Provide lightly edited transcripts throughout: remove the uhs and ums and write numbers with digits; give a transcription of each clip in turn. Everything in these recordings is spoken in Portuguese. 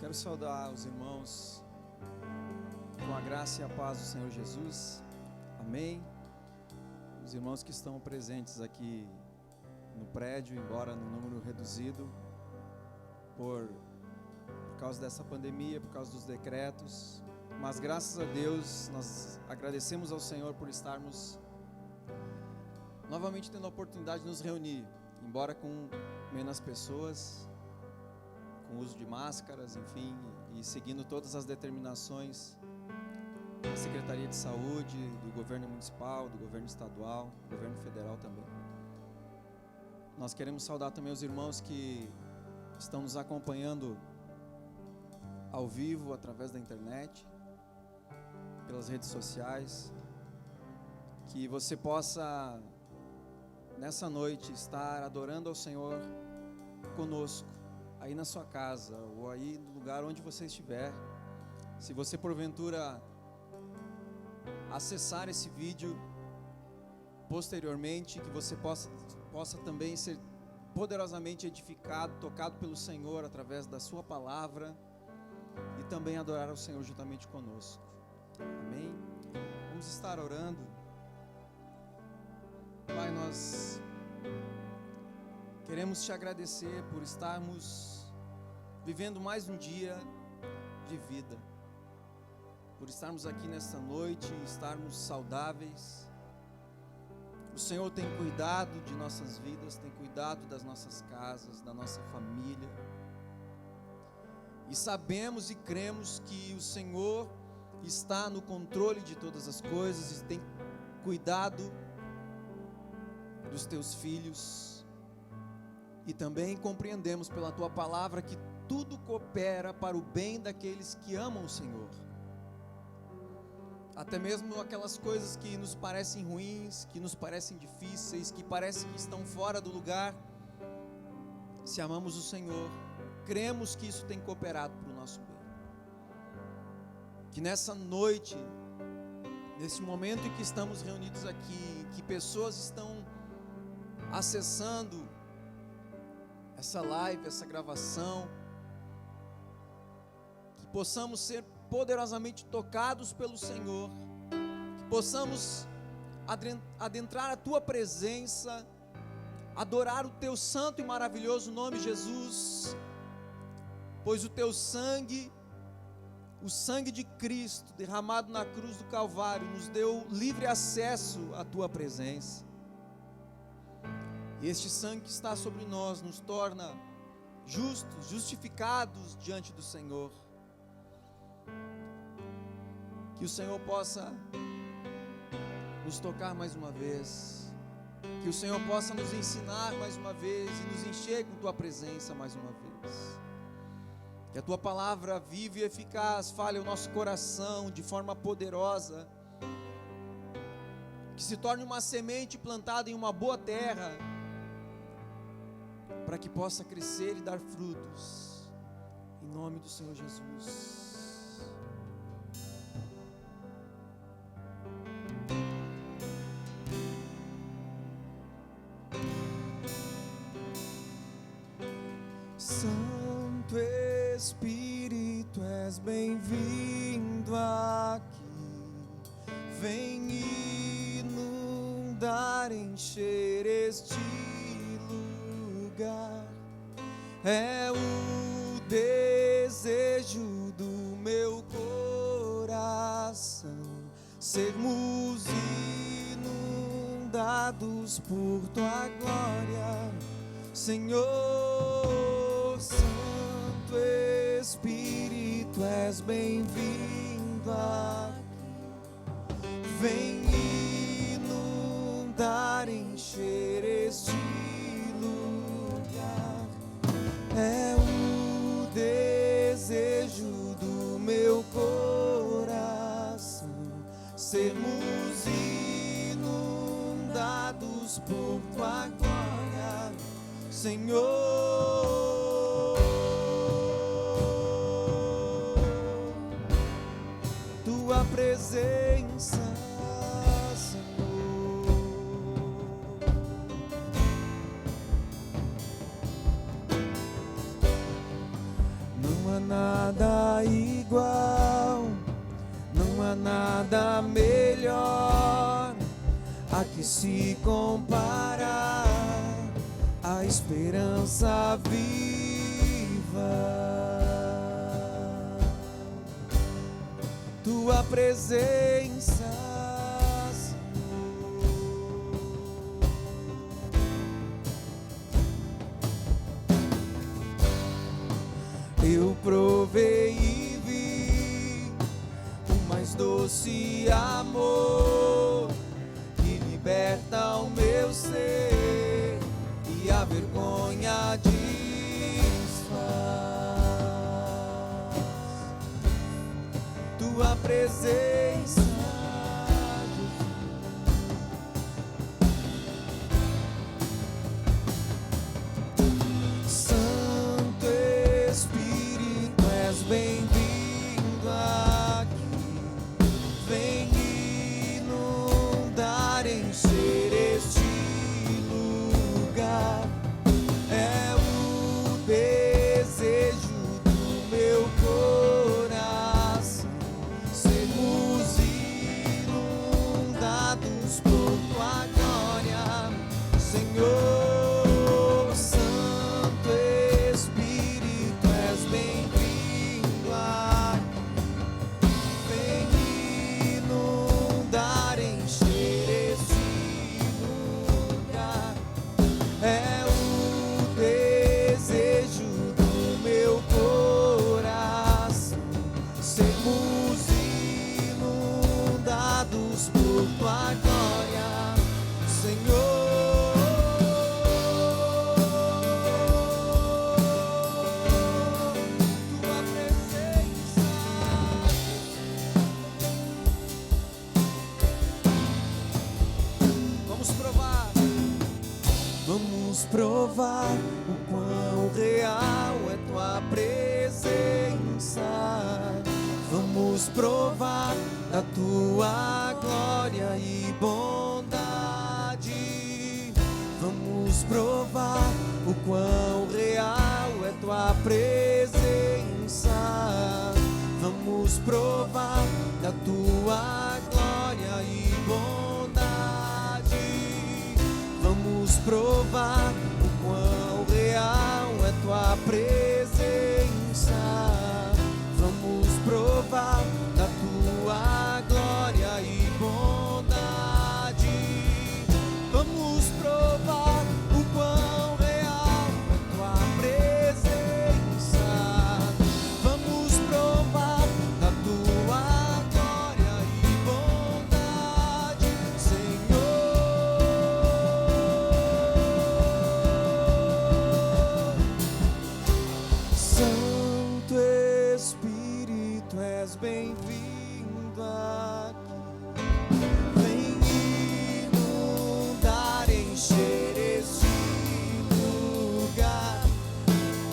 Quero saudar os irmãos com a graça e a paz do Senhor Jesus. Amém. Os irmãos que estão presentes aqui no prédio, embora no número reduzido, por causa dessa pandemia, por causa dos decretos. Mas graças a Deus, nós agradecemos ao Senhor por estarmos novamente tendo a oportunidade de nos reunir, embora com menos pessoas, com uso de máscaras, enfim, e seguindo todas as determinações da Secretaria de Saúde, do governo municipal, do governo estadual, do governo federal também. Nós queremos saudar também os irmãos que estão nos acompanhando ao vivo, através da internet, pelas redes sociais, que você possa, nessa noite, estar adorando ao Senhor conosco, aí na sua casa, ou aí no lugar onde você estiver. Se você porventura acessar esse vídeo posteriormente, que você possa também ser poderosamente edificado, tocado pelo Senhor através da sua palavra, e também adorar ao Senhor juntamente conosco. Amém? Vamos estar orando. Pai, nós queremos te agradecer por estarmos vivendo mais um dia de vida, por estarmos aqui nesta noite, estarmos saudáveis. O Senhor tem cuidado de nossas vidas, tem cuidado das nossas casas, da nossa família. E sabemos e cremos que o Senhor está no controle de todas as coisas e tem cuidado dos teus filhos. E também compreendemos pela tua palavra que tudo coopera para o bem daqueles que amam o Senhor. Até mesmo aquelas coisas que nos parecem ruins, que nos parecem difíceis, que parecem que estão fora do lugar. Se amamos o Senhor, cremos que isso tem cooperado para o nosso bem. Que nessa noite, nesse momento em que estamos reunidos aqui, que pessoas estão acessando essa live, essa gravação, que possamos ser poderosamente tocados pelo Senhor, que possamos adentrar a tua presença, adorar o teu santo e maravilhoso nome, Jesus, pois o teu sangue, o sangue de Cristo derramado na cruz do Calvário, nos deu livre acesso à tua presença. E este sangue que está sobre nós nos torna justos, justificados diante do Senhor. Que o Senhor possa nos tocar mais uma vez, que o Senhor possa nos ensinar mais uma vez e nos encher com tua presença mais uma vez. Que a tua palavra viva e eficaz fale ao nosso coração de forma poderosa, que se torne uma semente plantada em uma boa terra, para que possa crescer e dar frutos, em nome do Senhor Jesus. Santo Espírito, és bem-vindo aqui, vem inundar, encher este lugar. É o desejo do meu coração sermos inundados por tua glória, Senhor. Santo Espírito, és bem-vindo aqui, vem inundar, encher este lugar. É o desejo do meu coração sermos inundados por tua glória, Senhor. Tua presença, Senhor. Não há nada nada melhor a que se comparar a esperança viva. Tua presença, eu provei e vi o mais doce amor que liberta o meu ser e a vergonha desfaz. Tua presença, Santo Espírito, és bem-vindo aqui. Vem inundar, encher este lugar. É o desejo do meu coração sermos inundados por tua glória, Senhor. Santo Espírito, és bem-vindo aqui. Vem inundar, encher este lugar. É o desejo do meu coração sermos inundados por tua glória, Senhor. Tua presença, vamos provar. Vamos provar o quão real é tua presença. Vamos provar da tua glória e bondade. Vamos provar o quão real é tua presença. Vamos provar da tua glória e bondade. Vamos provar o quão real é tua presença. Vamos provar da tua glória e bondade. Vamos provar o quão real é tua presença. Vamos provar da tua glória e bondade, Senhor. Santo Espírito, és bem-vindo aqui. Vem inundar, encher este lugar.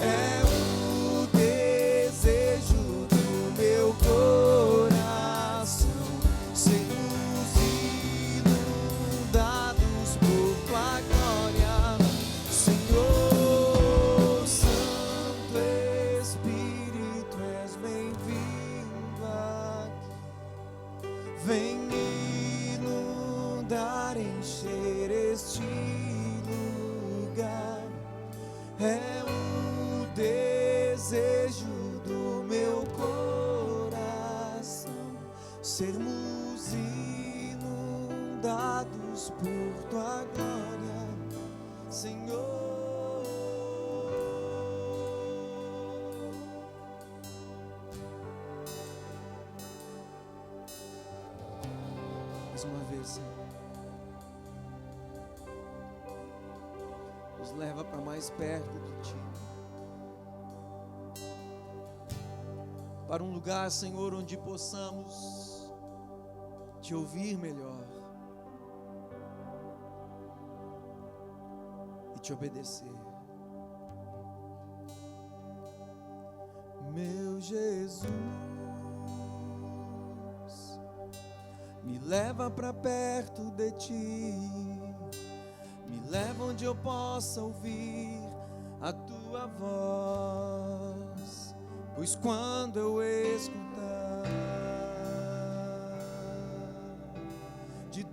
É o desejo do meu coração sermos inundados por tua glória, Senhor. Santo Espírito, és bem-vindo aqui. Vem inundar, encher este lugar. É o desejo do meu coração sermos inundados por tua glória, Senhor. Mais uma vez, Senhor, nos leva para mais perto de Ti, para um lugar, Senhor, onde possamos Te ouvir melhor e Te obedecer. Meu Jesus, me leva para perto de Ti, me leva onde eu possa ouvir a Tua voz, pois quando eu escutar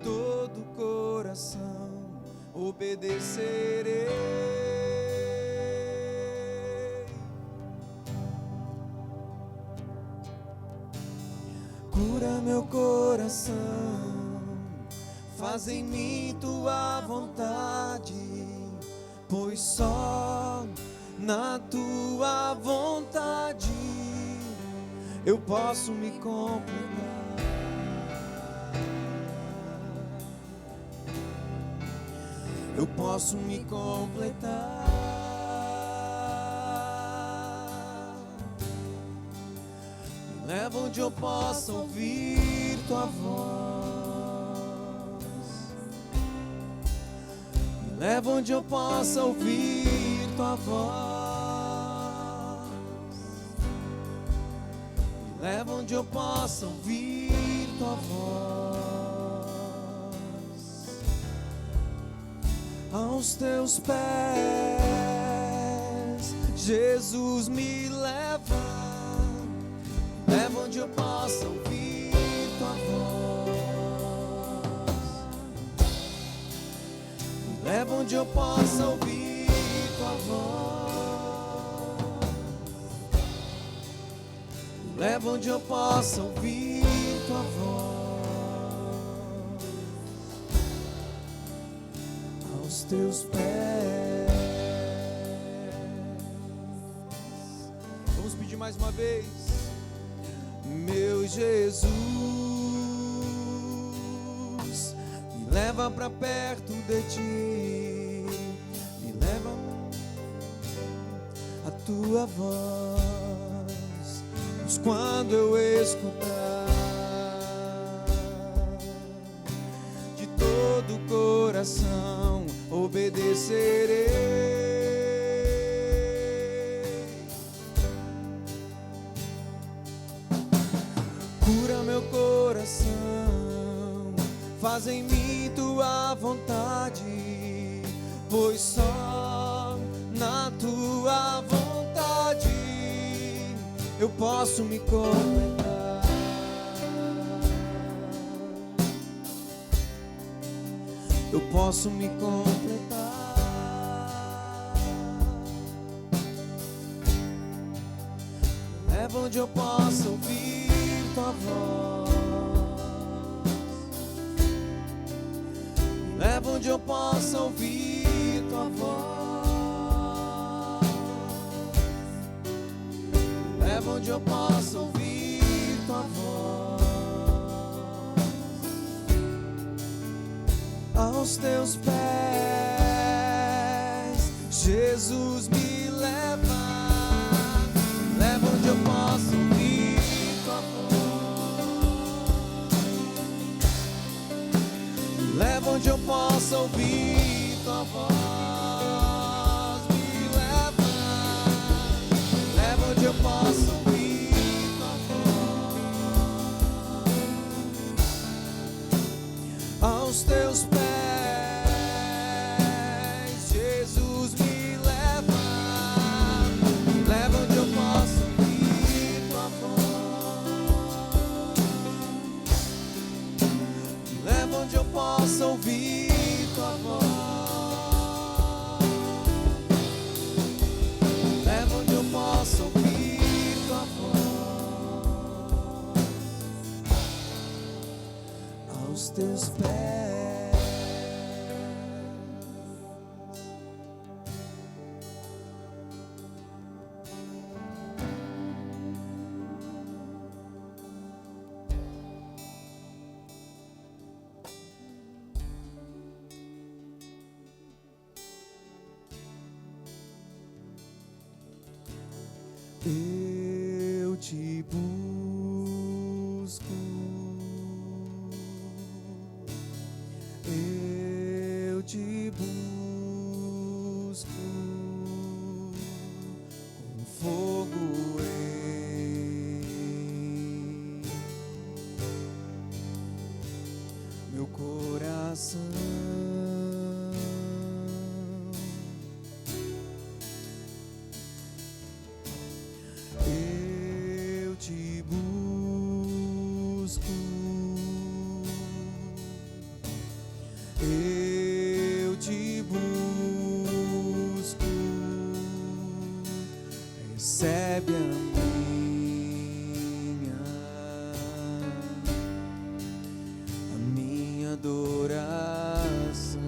todo o coração obedecerei. Cura meu coração, faz em mim tua vontade, pois só na tua vontade eu posso me completar. Eu posso me completar. Me leva onde eu possa ouvir tua voz. Me leva onde eu possa ouvir tua voz. Me leva onde eu possa ouvir tua voz. Aos teus pés, Jesus, me leva. Leva onde eu possa ouvir tua voz. Me leva onde eu possa ouvir tua voz. Me leva onde eu possa ouvir tua voz. Aos teus pés. Vamos pedir mais uma vez. Meu Jesus, me leva pra perto de ti, me leva a tua voz, mas quando eu escutar, de todo o coração obedecerei. Cura meu coração, faz em mim tua vontade, pois só na tua vontade eu posso me completar. Eu posso me completar. Leva onde eu possa ouvir tua voz. Me leva onde eu possa ouvir tua voz. Me leva onde eu possa ouvir tua voz. Aos teus pés, Jesus, me leva. Me leva onde eu possa ouvir tua voz. Me leva onde eu possa ouvir tua voz. Me leva onde eu possa ouvir tua voz. Aos teus pés, Jesus, me leva. Me leva onde eu possa ouvir tua voz. Me leva onde eu possa ouvir tua voz. Me leva onde eu possa ouvir tua voz. Aos teus pés. Eu te busco, eu te busco, com fogo em meu coração. Eu te busco, recebe a minha adoração.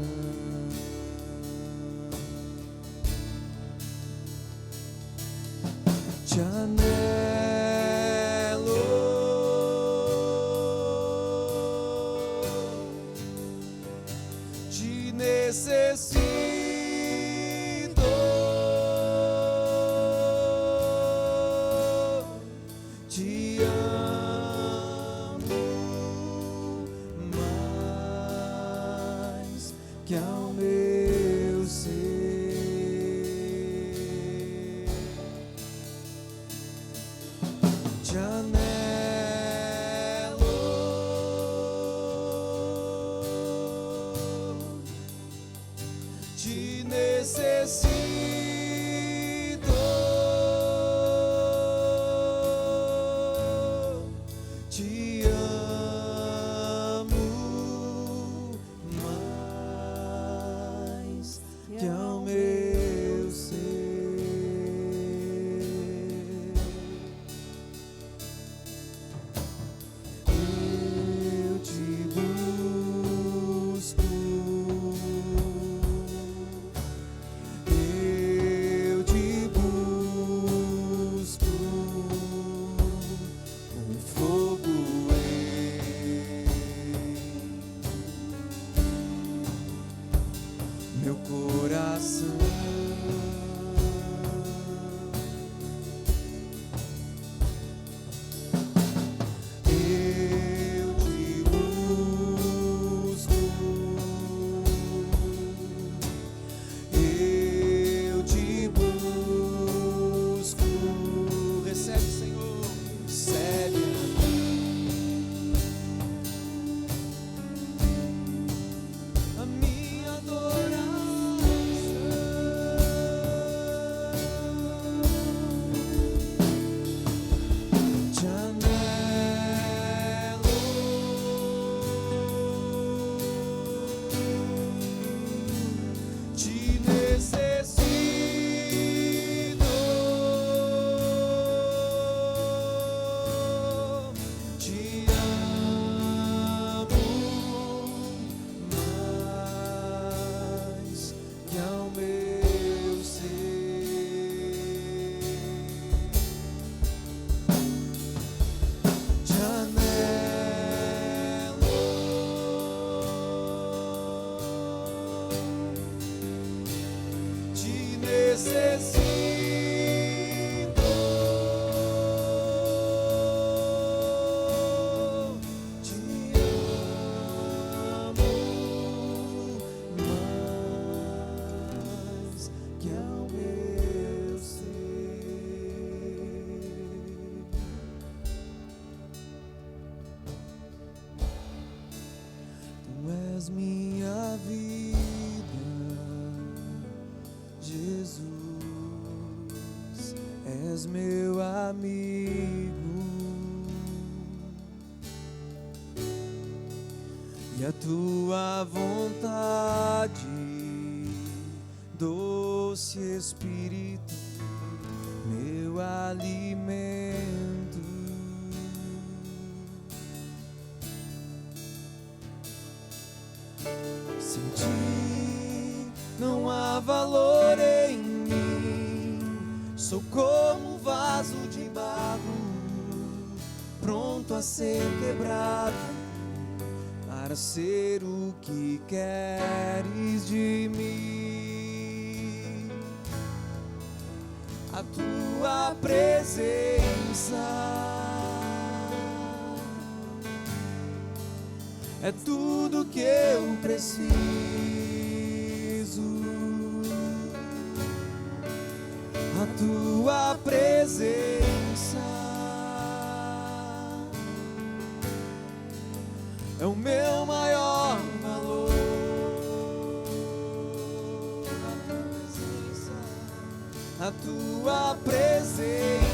Te anelo, te necessito. Te amo mais que ao meu ser. Te anelo, te necessito. Te amo mais que ao meu ser. Eu te busco, eu te busco com fogo. Meu coração, eu te busco, eu te busco. Recebe, Senhor, recebe a minha adoração. Te anelo, te necessito. Te amo mais que ao meu ser. Te anelo, te necessito. Te amo mais que ao meu ser. Tu és minha vida, Jesus, és meu amigo, e a tua vontade, doce Espírito, meu alimento. Sem ti não há valor em mim. Sou como um vaso de barro, pronto a ser quebrado, para ser o que queres de mim. A tua presença é tudo que eu preciso. A tua presença é o meu maior valor. A tua presença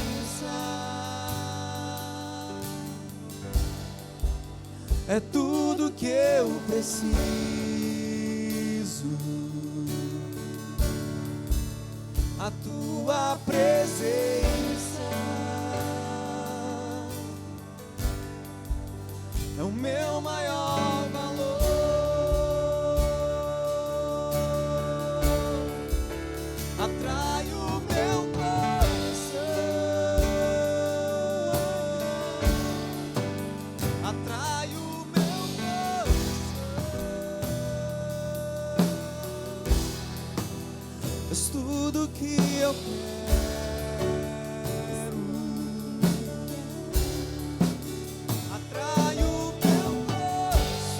é tudo que eu preciso. A tua presença és tudo que eu quero. Atrai o meu coração,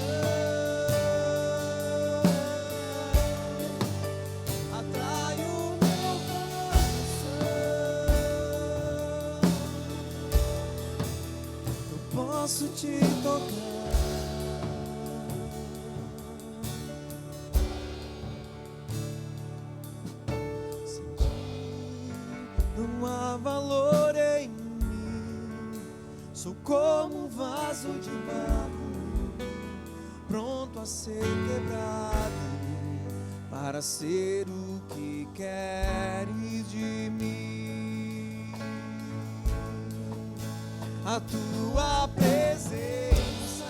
atrai o meu coração. Eu posso te tocar. Não há valor em mim, sou como um vaso de barro, pronto a ser quebrado, para ser o que queres de mim. A tua presença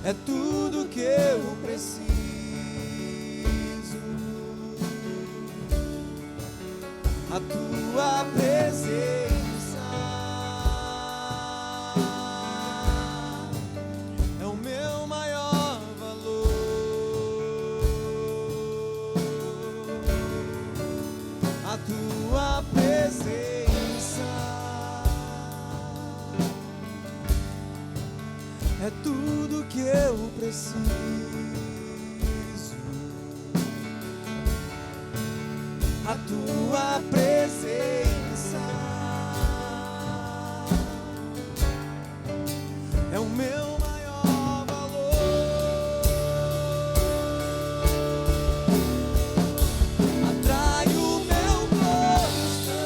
é tudo que eu preciso. A tua presença é o meu maior valor. A tua presença é tudo que eu preciso. A tua presença é o meu maior valor. Atrai o meu coração,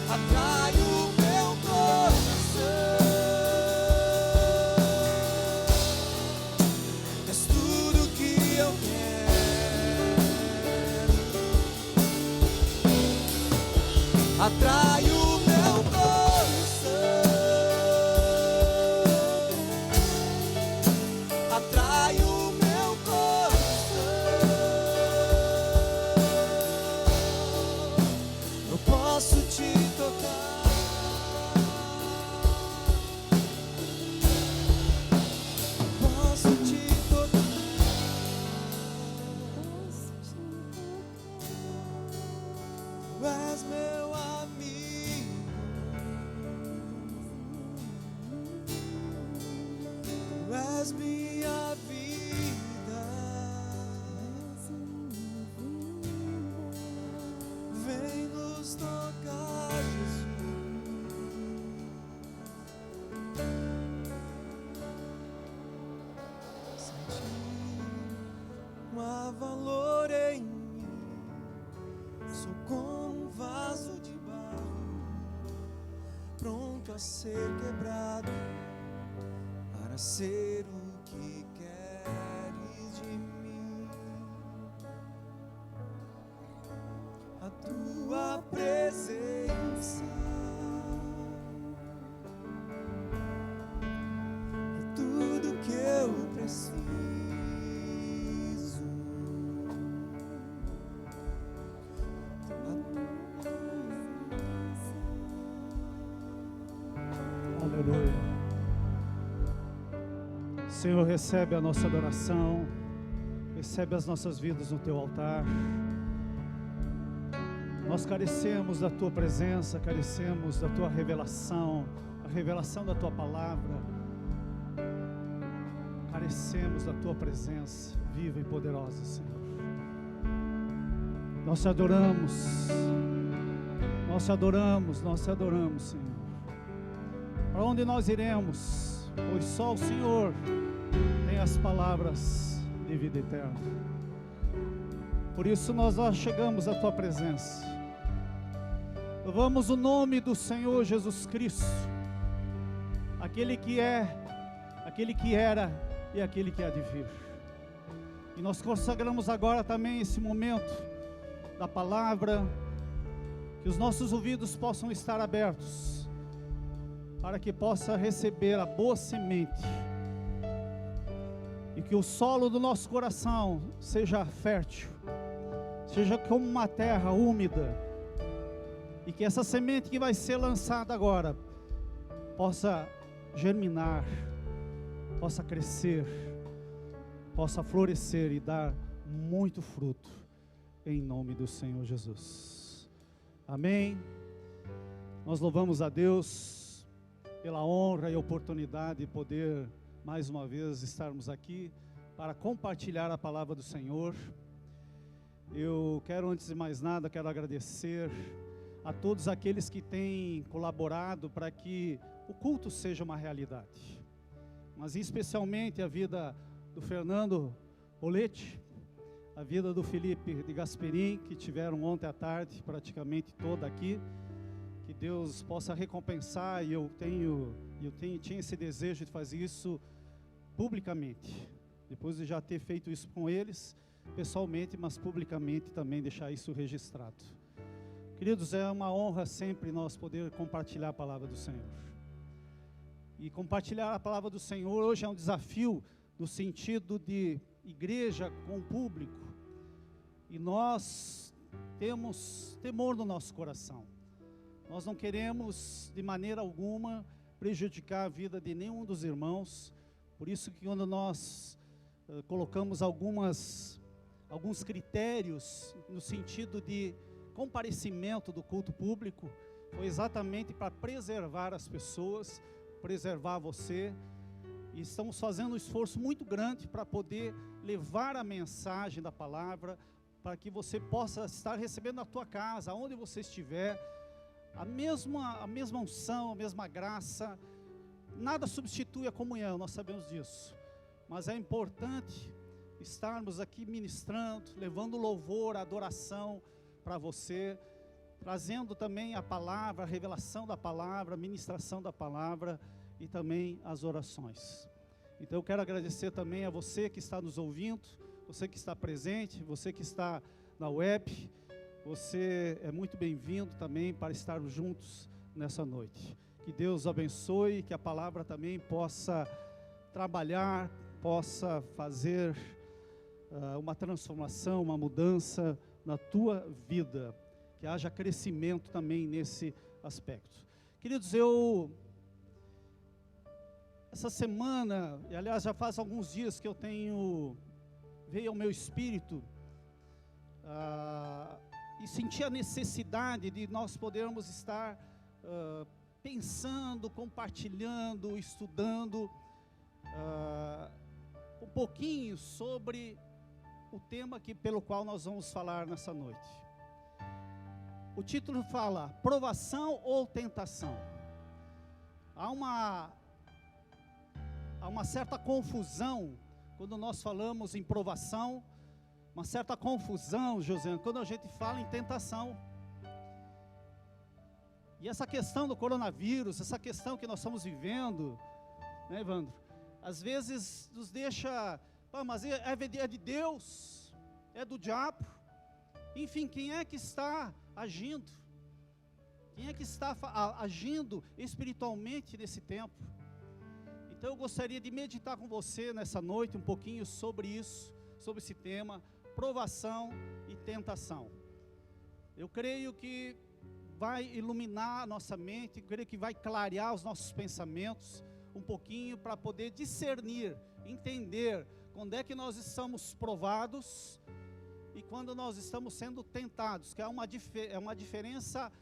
atrai o meu coração. És tudo que eu quero. Atrai o meu coração, atrai o meu coração. Eu posso te tocar, posso te tocar. Tu és meu amigo, tu és minha vida. Vem nos tocar, Jesus. Sem ti não há valor em mim, sou como um vaso de barro, pronto a ser quebrado, para ser o que queres de mim. A tua presença é tudo que eu preciso. Aleluia. Senhor, recebe a nossa adoração, recebe as nossas vidas no teu altar. Nós carecemos da tua presença, carecemos da tua revelação, a revelação da tua palavra. Carecemos da tua presença viva e poderosa, Senhor. Nós te adoramos, nós te adoramos, nós te adoramos, Senhor. Para onde nós iremos? Pois só o Senhor tem as palavras de vida eterna. Por isso nós chegamos à tua presença. Louvamos o nome do Senhor Jesus Cristo, aquele que é, aquele que era e aquele que há de vir. E nós consagramos agora também esse momento da palavra, que os nossos ouvidos possam estar abertos, para que possa receber a boa semente, e que o solo do nosso coração seja fértil, seja como uma terra úmida, e que essa semente que vai ser lançada agora possa germinar, possa crescer, possa florescer e dar muito fruto, em nome do Senhor Jesus. Amém. Nós louvamos a Deus pela honra e oportunidade de poder mais uma vez estarmos aqui para compartilhar a palavra do Senhor. Eu quero, antes de mais nada, quero agradecer a todos aqueles que têm colaborado para que o culto seja uma realidade, mas especialmente a vida do Fernando Olete, a vida do Felipe de Gasperim, que tiveram ontem à tarde praticamente toda aqui. Que Deus possa recompensar, e eu tinha esse desejo de fazer isso publicamente, depois de já ter feito isso com eles, pessoalmente, mas publicamente também deixar isso registrado. Queridos, é uma honra sempre nós poder compartilhar a palavra do Senhor. E compartilhar a palavra do Senhor hoje é um desafio no sentido de igreja com o público. E nós temos temor no nosso coração. Nós não queremos de maneira alguma prejudicar a vida de nenhum dos irmãos. Por isso que quando nós colocamos alguns critérios no sentido de comparecimento do culto público, foi exatamente para preservar as pessoas, preservar você. E estamos fazendo um esforço muito grande para poder levar a mensagem da palavra, para que você possa estar recebendo na tua casa, aonde você estiver, a mesma unção, a mesma graça. Nada substitui a comunhão, nós sabemos disso, mas é importante estarmos aqui ministrando, levando louvor, adoração para você, trazendo também a palavra, a revelação da palavra, a ministração da palavra e também as orações. Então eu quero agradecer também a você que está nos ouvindo, você que está presente, você que está na web. Você é muito bem-vindo também para estarmos juntos nessa noite. Que Deus abençoe, que a palavra também possa trabalhar, possa fazer uma transformação, uma mudança na tua vida. Que haja crescimento também nesse aspecto. Queridos, essa semana, e aliás já faz alguns dias que veio ao meu espírito, e senti a necessidade de nós podermos estar pensando, compartilhando, estudando um pouquinho sobre o tema pelo qual nós vamos falar nessa noite. O título fala: provação ou tentação? Há uma certa confusão quando nós falamos em provação, uma certa confusão, José, quando a gente fala em tentação. E essa questão do coronavírus, essa questão que nós estamos vivendo, né, Evandro? Às vezes nos deixa, mas é de Deus, é do diabo. Enfim, quem é que está agindo? Quem é que está agindo espiritualmente nesse tempo? Então eu gostaria de meditar com você nessa noite um pouquinho sobre isso, sobre esse tema, provação e tentação. Eu creio que vai iluminar a nossa mente, eu creio que vai clarear os nossos pensamentos um pouquinho para poder discernir, entender quando é que nós estamos provados e quando nós estamos sendo tentados, que é uma diferença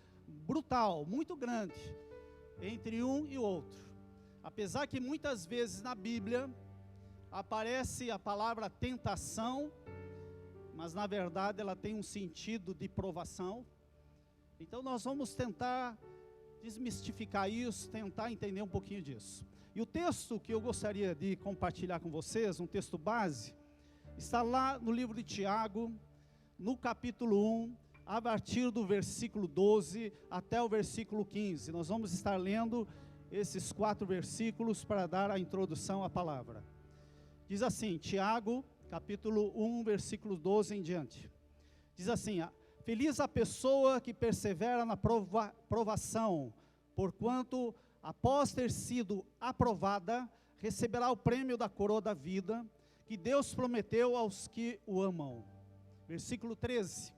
brutal, muito grande entre um e o outro. Apesar que muitas vezes na Bíblia aparece a palavra tentação, mas na verdade ela tem um sentido de provação. Então nós vamos tentar desmistificar isso, tentar entender um pouquinho disso. E o texto que eu gostaria de compartilhar com vocês, um texto base, está lá no livro de Tiago, no capítulo 1, a partir do versículo 12 até o versículo 15. Nós vamos estar lendo esses 4 versículos para dar a introdução à palavra. Diz assim, Tiago, capítulo 1, versículo 12 em diante. Diz assim: feliz a pessoa que persevera na provação, porquanto, após ter sido aprovada, receberá o prêmio da coroa da vida, que Deus prometeu aos que o amam. Versículo 13.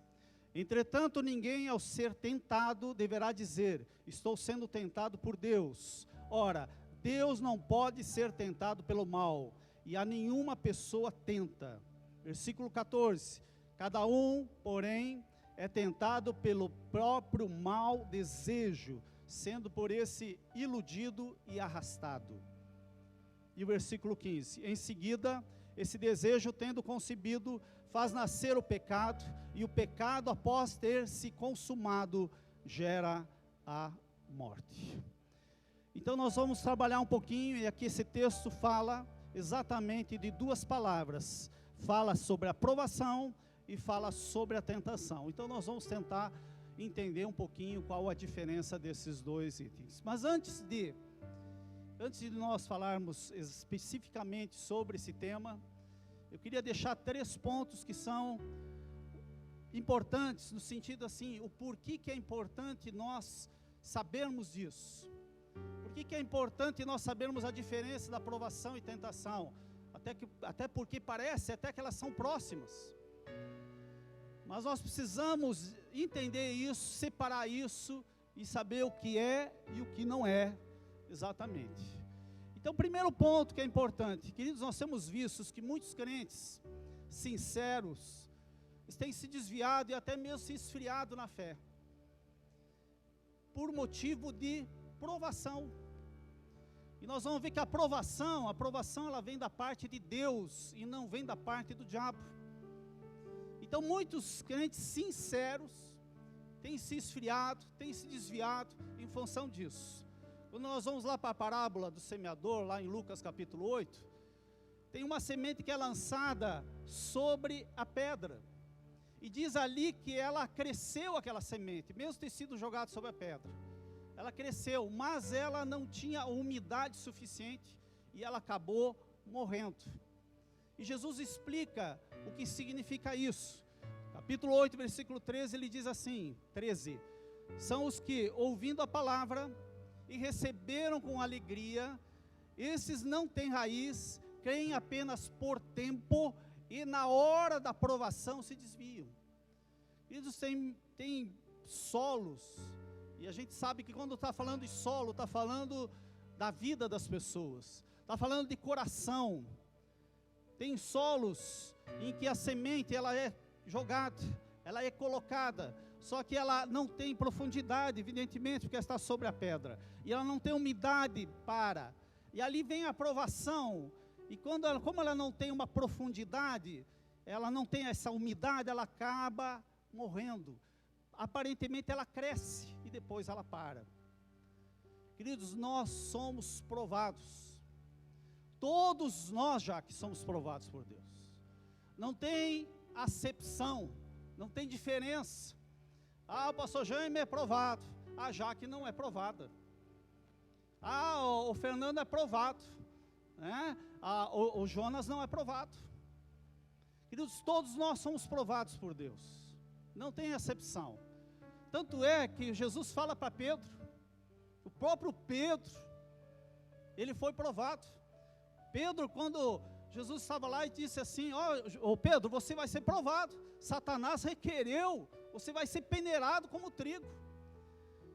Entretanto, ninguém ao ser tentado deverá dizer: estou sendo tentado por Deus. Ora, Deus não pode ser tentado pelo mal, e a nenhuma pessoa tenta. Versículo 14, cada um, porém, é tentado pelo próprio mau desejo, sendo por esse iludido e arrastado. E o versículo 15, em seguida, esse desejo, tendo concebido, faz nascer o pecado, e o pecado, após ter se consumado, gera a morte. Então nós vamos trabalhar um pouquinho, e aqui esse texto fala exatamente de duas palavras, fala sobre a provação e fala sobre a tentação. Então nós vamos tentar entender um pouquinho qual a diferença desses dois itens. Mas antes de nós falarmos especificamente sobre esse tema, eu queria deixar 3 pontos que são importantes, no sentido assim, o porquê que é importante nós sabermos disso. Por que é importante nós sabermos a diferença da provação e tentação? Até porque parece até que elas são próximas. Mas nós precisamos entender isso, separar isso e saber o que é e o que não é exatamente. Então, o primeiro ponto que é importante, queridos, nós temos visto que muitos crentes sinceros têm se desviado e até mesmo se esfriado na fé, por motivo de provação. E nós vamos ver que a aprovação ela vem da parte de Deus e não vem da parte do diabo. Então muitos crentes sinceros têm se esfriado, têm se desviado em função disso. Quando nós vamos lá para a parábola do semeador, lá em Lucas capítulo 8, tem uma semente que é lançada sobre a pedra, e diz ali que ela cresceu, aquela semente, mesmo ter sido jogada sobre a pedra, ela cresceu, mas ela não tinha umidade suficiente, e ela acabou morrendo. E Jesus explica o que significa isso. Capítulo 8, versículo 13, ele diz assim, 13, são os que, ouvindo a palavra, e receberam com alegria, esses não têm raiz, creem apenas por tempo, e na hora da provação se desviam. Eles têm solos, e a gente sabe que quando está falando de solo, está falando da vida das pessoas, está falando de coração. Tem solos em que a semente ela é jogada, ela é colocada, só que ela não tem profundidade, evidentemente, porque ela está sobre a pedra, e ela não tem umidade e ali vem a provação, e como ela não tem uma profundidade, ela não tem essa umidade, ela acaba morrendo. Aparentemente ela cresce, e depois ela para. Queridos, nós somos provados, todos nós já que somos provados por Deus, não tem acepção, não tem diferença. O pastor Jaime é provado, a Jaque não é provada, o Fernando é provado, né? O Jonas não é provado. Queridos, todos nós somos provados por Deus, não tem acepção. Tanto é que Jesus fala para Pedro, o próprio Pedro, ele foi provado. Pedro, quando Jesus estava lá e disse assim, Pedro, você vai ser provado, Satanás requereu, você vai ser peneirado como trigo.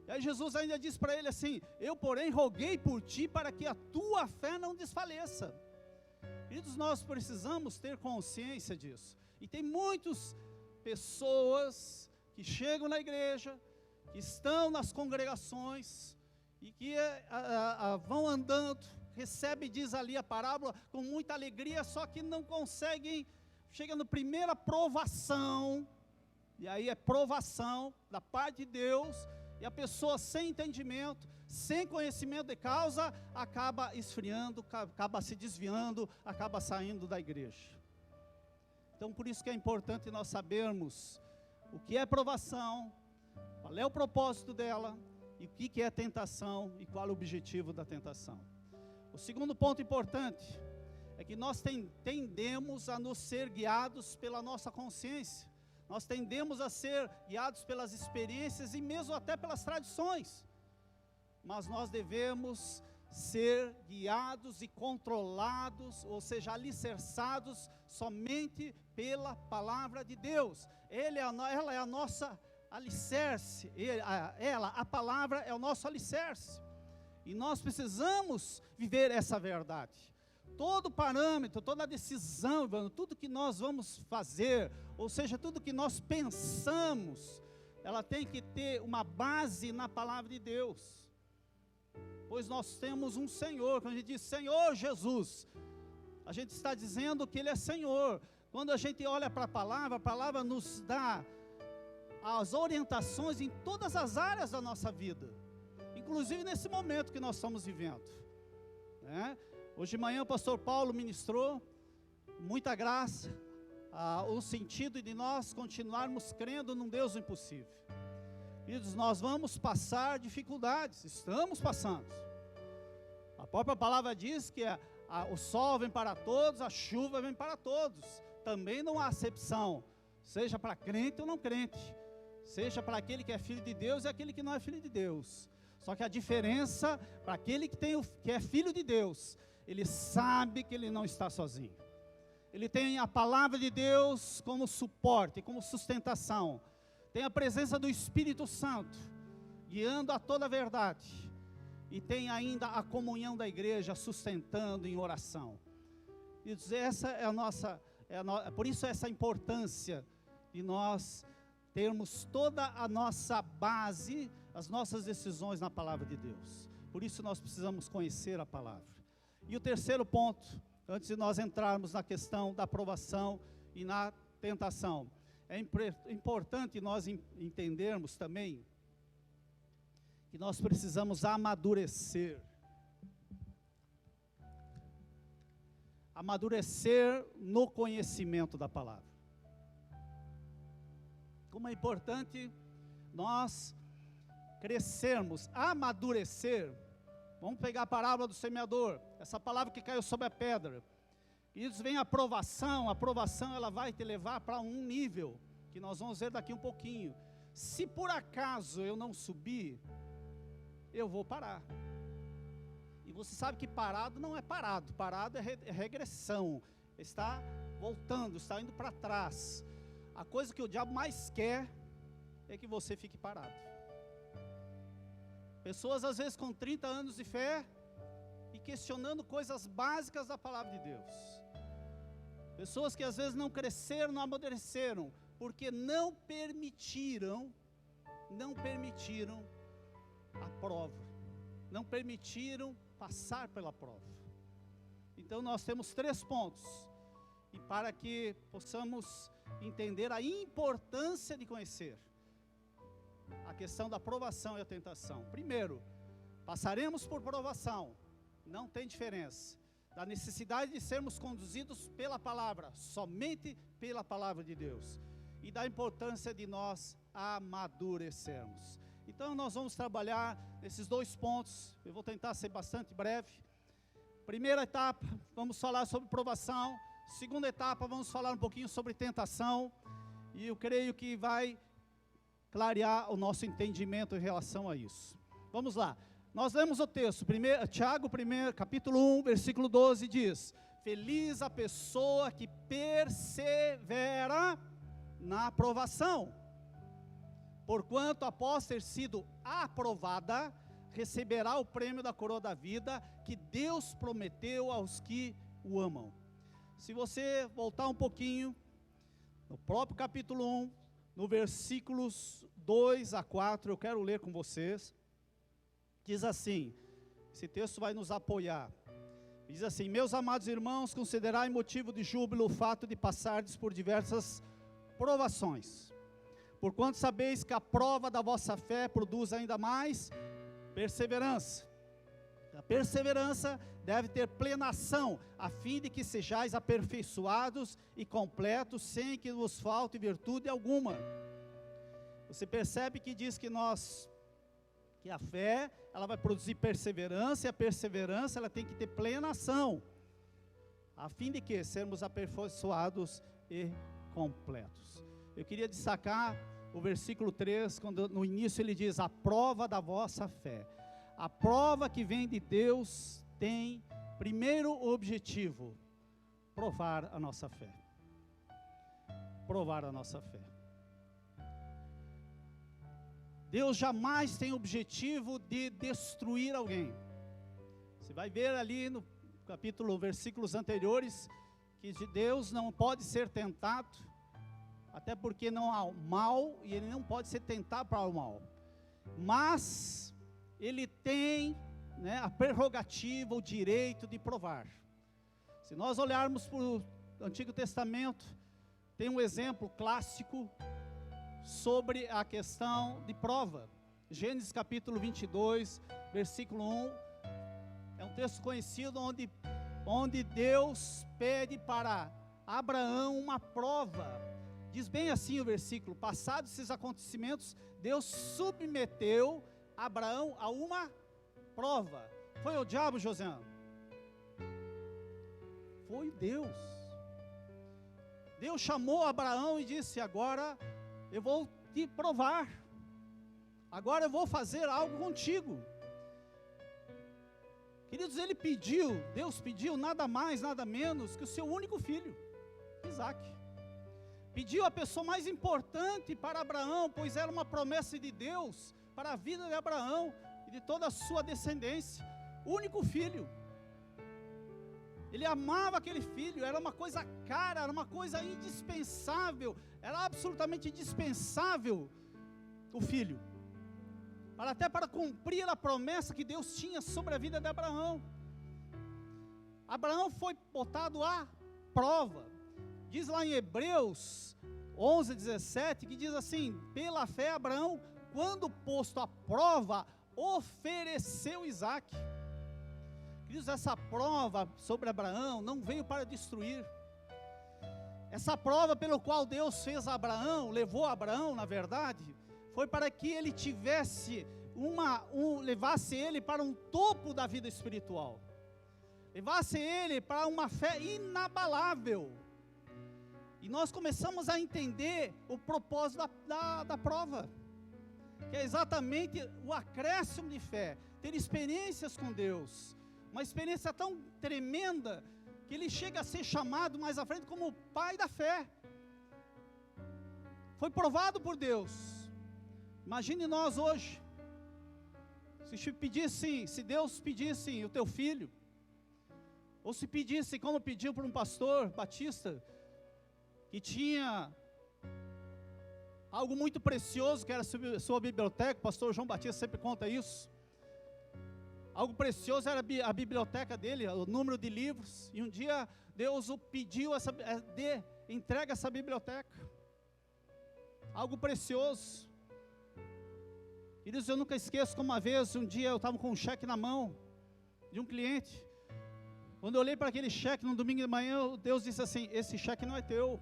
E aí Jesus ainda diz para ele assim, eu porém roguei por ti para que a tua fé não desfaleça. Queridos, nós precisamos ter consciência disso. E tem muitas pessoas que chegam na igreja, que estão nas congregações, e que vão andando, recebe, diz ali a parábola, com muita alegria, só que não conseguem, chega na primeira provação, e aí é provação da parte de Deus, e a pessoa sem entendimento, sem conhecimento de causa, acaba esfriando, acaba se desviando, acaba saindo da igreja. Então por isso que é importante nós sabermos o que é provação, qual é o propósito dela, e o que é tentação, e qual é o objetivo da tentação. O segundo ponto importante é que nós tendemos a nos ser guiados pela nossa consciência, nós tendemos a ser guiados pelas experiências e mesmo até pelas tradições, mas nós devemos ser guiados e controlados, ou seja, alicerçados somente pela palavra de Deus. Ela é a nossa alicerce, a palavra é o nosso alicerce. E nós precisamos viver essa verdade. Todo parâmetro, toda decisão, tudo que nós vamos fazer, ou seja, tudo que nós pensamos, ela tem que ter uma base na palavra de Deus. Pois nós temos um Senhor. Quando a gente diz Senhor Jesus, a gente está dizendo que Ele é Senhor. Quando a gente olha para a palavra nos dá as orientações em todas as áreas da nossa vida, inclusive nesse momento que nós estamos vivendo, né? Hoje de manhã o pastor Paulo ministrou, muita graça, o sentido de nós continuarmos crendo num Deus impossível. Queridos, nós vamos passar dificuldades, estamos passando. A própria palavra diz que o sol vem para todos, a chuva vem para todos. Também não há acepção, seja para crente ou não crente, seja para aquele que é filho de Deus e aquele que não é filho de Deus. Só que a diferença, para aquele que é filho de Deus, ele sabe que ele não está sozinho. Ele tem a palavra de Deus como suporte, como sustentação. Tem a presença do Espírito Santo, guiando a toda a verdade. E tem ainda a comunhão da igreja, sustentando em oração. E essa é a nossa, por isso essa importância de nós termos toda a nossa base, as nossas decisões na palavra de Deus. Por isso nós precisamos conhecer a palavra. E o terceiro ponto, antes de nós entrarmos na questão da aprovação e na tentação, é importante nós entendermos também que nós precisamos amadurecer. Amadurecer no conhecimento da palavra. Como é importante nós crescermos, amadurecer. Vamos pegar a parábola do semeador, essa palavra que caiu sobre a pedra. E isso vem a aprovação ela vai te levar para um nível, que nós vamos ver daqui um pouquinho. Se por acaso eu não subir, eu vou parar. E você sabe que parado não é parado, parado é regressão, está voltando, está indo para trás. A coisa que o diabo mais quer é que você fique parado. Pessoas às vezes com 30 anos de fé e questionando coisas básicas da palavra de Deus. Pessoas que às vezes não cresceram, não amadureceram, porque não permitiram a prova, não permitiram passar pela prova. Então nós temos 3 pontos, e para que possamos entender a importância de conhecer a questão da provação e a tentação. Primeiro, passaremos por provação, não tem diferença, da necessidade de sermos conduzidos pela palavra, somente pela palavra de Deus, e da importância de nós amadurecermos. Então nós vamos trabalhar esses 2 pontos, eu vou tentar ser bastante breve. Primeira etapa, vamos falar sobre provação. Segunda etapa, vamos falar um pouquinho sobre tentação, e eu creio que vai clarear o nosso entendimento em relação a isso. Vamos lá, nós lemos o texto, Tiago 1, capítulo 1, versículo 12, diz: feliz a pessoa que persevera na aprovação, porquanto após ter sido aprovada, receberá o prêmio da coroa da vida, que Deus prometeu aos que o amam. Se você voltar um pouquinho, no próprio capítulo 1, no versículos 2 a 4, eu quero ler com vocês. Diz assim, esse texto vai nos apoiar. Diz assim: meus amados irmãos, considerai motivo de júbilo o fato de passardes por diversas provações, porquanto sabeis que a prova da vossa fé produz ainda mais perseverança. A perseverança deve ter plena ação, a fim de que sejais aperfeiçoados e completos, sem que vos falte virtude alguma. Você percebe que diz que a fé, ela vai produzir perseverança, e a perseverança, ela tem que ter plena ação, a fim de que sermos aperfeiçoados e completos. Eu queria destacar o versículo 3, quando no início ele diz: a prova da vossa fé. A prova que vem de Deus tem primeiro objetivo: provar a nossa fé. Provar a nossa fé. Deus jamais tem objetivo de destruir alguém. Você vai ver ali no capítulo, versículos anteriores, que de Deus não pode ser tentado, até porque não há mal, e Ele não pode ser tentado para o mal. Mas Ele tem, né, a prerrogativa, o direito de provar. Se nós olharmos para o Antigo Testamento, tem um exemplo clássico sobre a questão de prova. Gênesis capítulo 22, versículo 1, é um texto conhecido onde Deus pede para Abraão uma prova. Diz bem assim o versículo: passados esses acontecimentos, Deus submeteu Abraão a uma prova. Foi o diabo, Josiano? Foi Deus. Deus chamou Abraão e disse: agora eu vou te provar, agora eu vou fazer algo contigo. Queridos, Deus pediu nada mais, nada menos que o seu único filho, Isaac. Pediu a pessoa mais importante para Abraão, pois era uma promessa de Deus para a vida de Abraão e de toda a sua descendência, o único filho. Ele amava aquele filho, era uma coisa cara, era uma coisa indispensável, era absolutamente indispensável o filho, até para cumprir a promessa que Deus tinha sobre a vida de Abraão. Abraão foi botado à prova. Diz lá em Hebreus 11:17, que diz assim: pela fé Abraão, quando posto à prova, ofereceu Isaac. Queridos, essa prova sobre Abraão não veio para destruir. Essa prova pelo qual Deus fez Abraão, levou Abraão, na verdade, foi para que ele tivesse levasse ele para um topo da vida espiritual, levasse ele para uma fé inabalável. E nós começamos a entender o propósito da prova, que é exatamente o acréscimo de fé, ter experiências com Deus, uma experiência tão tremenda, que ele chega a ser chamado mais à frente como o pai da fé. Foi provado por Deus. Imagine nós hoje, se Deus pedisse o teu filho, ou se pedisse, como pediu para um pastor batista, que tinha algo muito precioso, que era sua biblioteca. O pastor João Batista sempre conta isso. Algo precioso era a biblioteca dele, o número de livros, e um dia Deus o pediu, entrega essa biblioteca, algo precioso. E Deus, eu nunca esqueço como uma vez, um dia eu estava com um cheque na mão, de um cliente. Quando eu olhei para aquele cheque no domingo de manhã, Deus disse assim: esse cheque não é teu.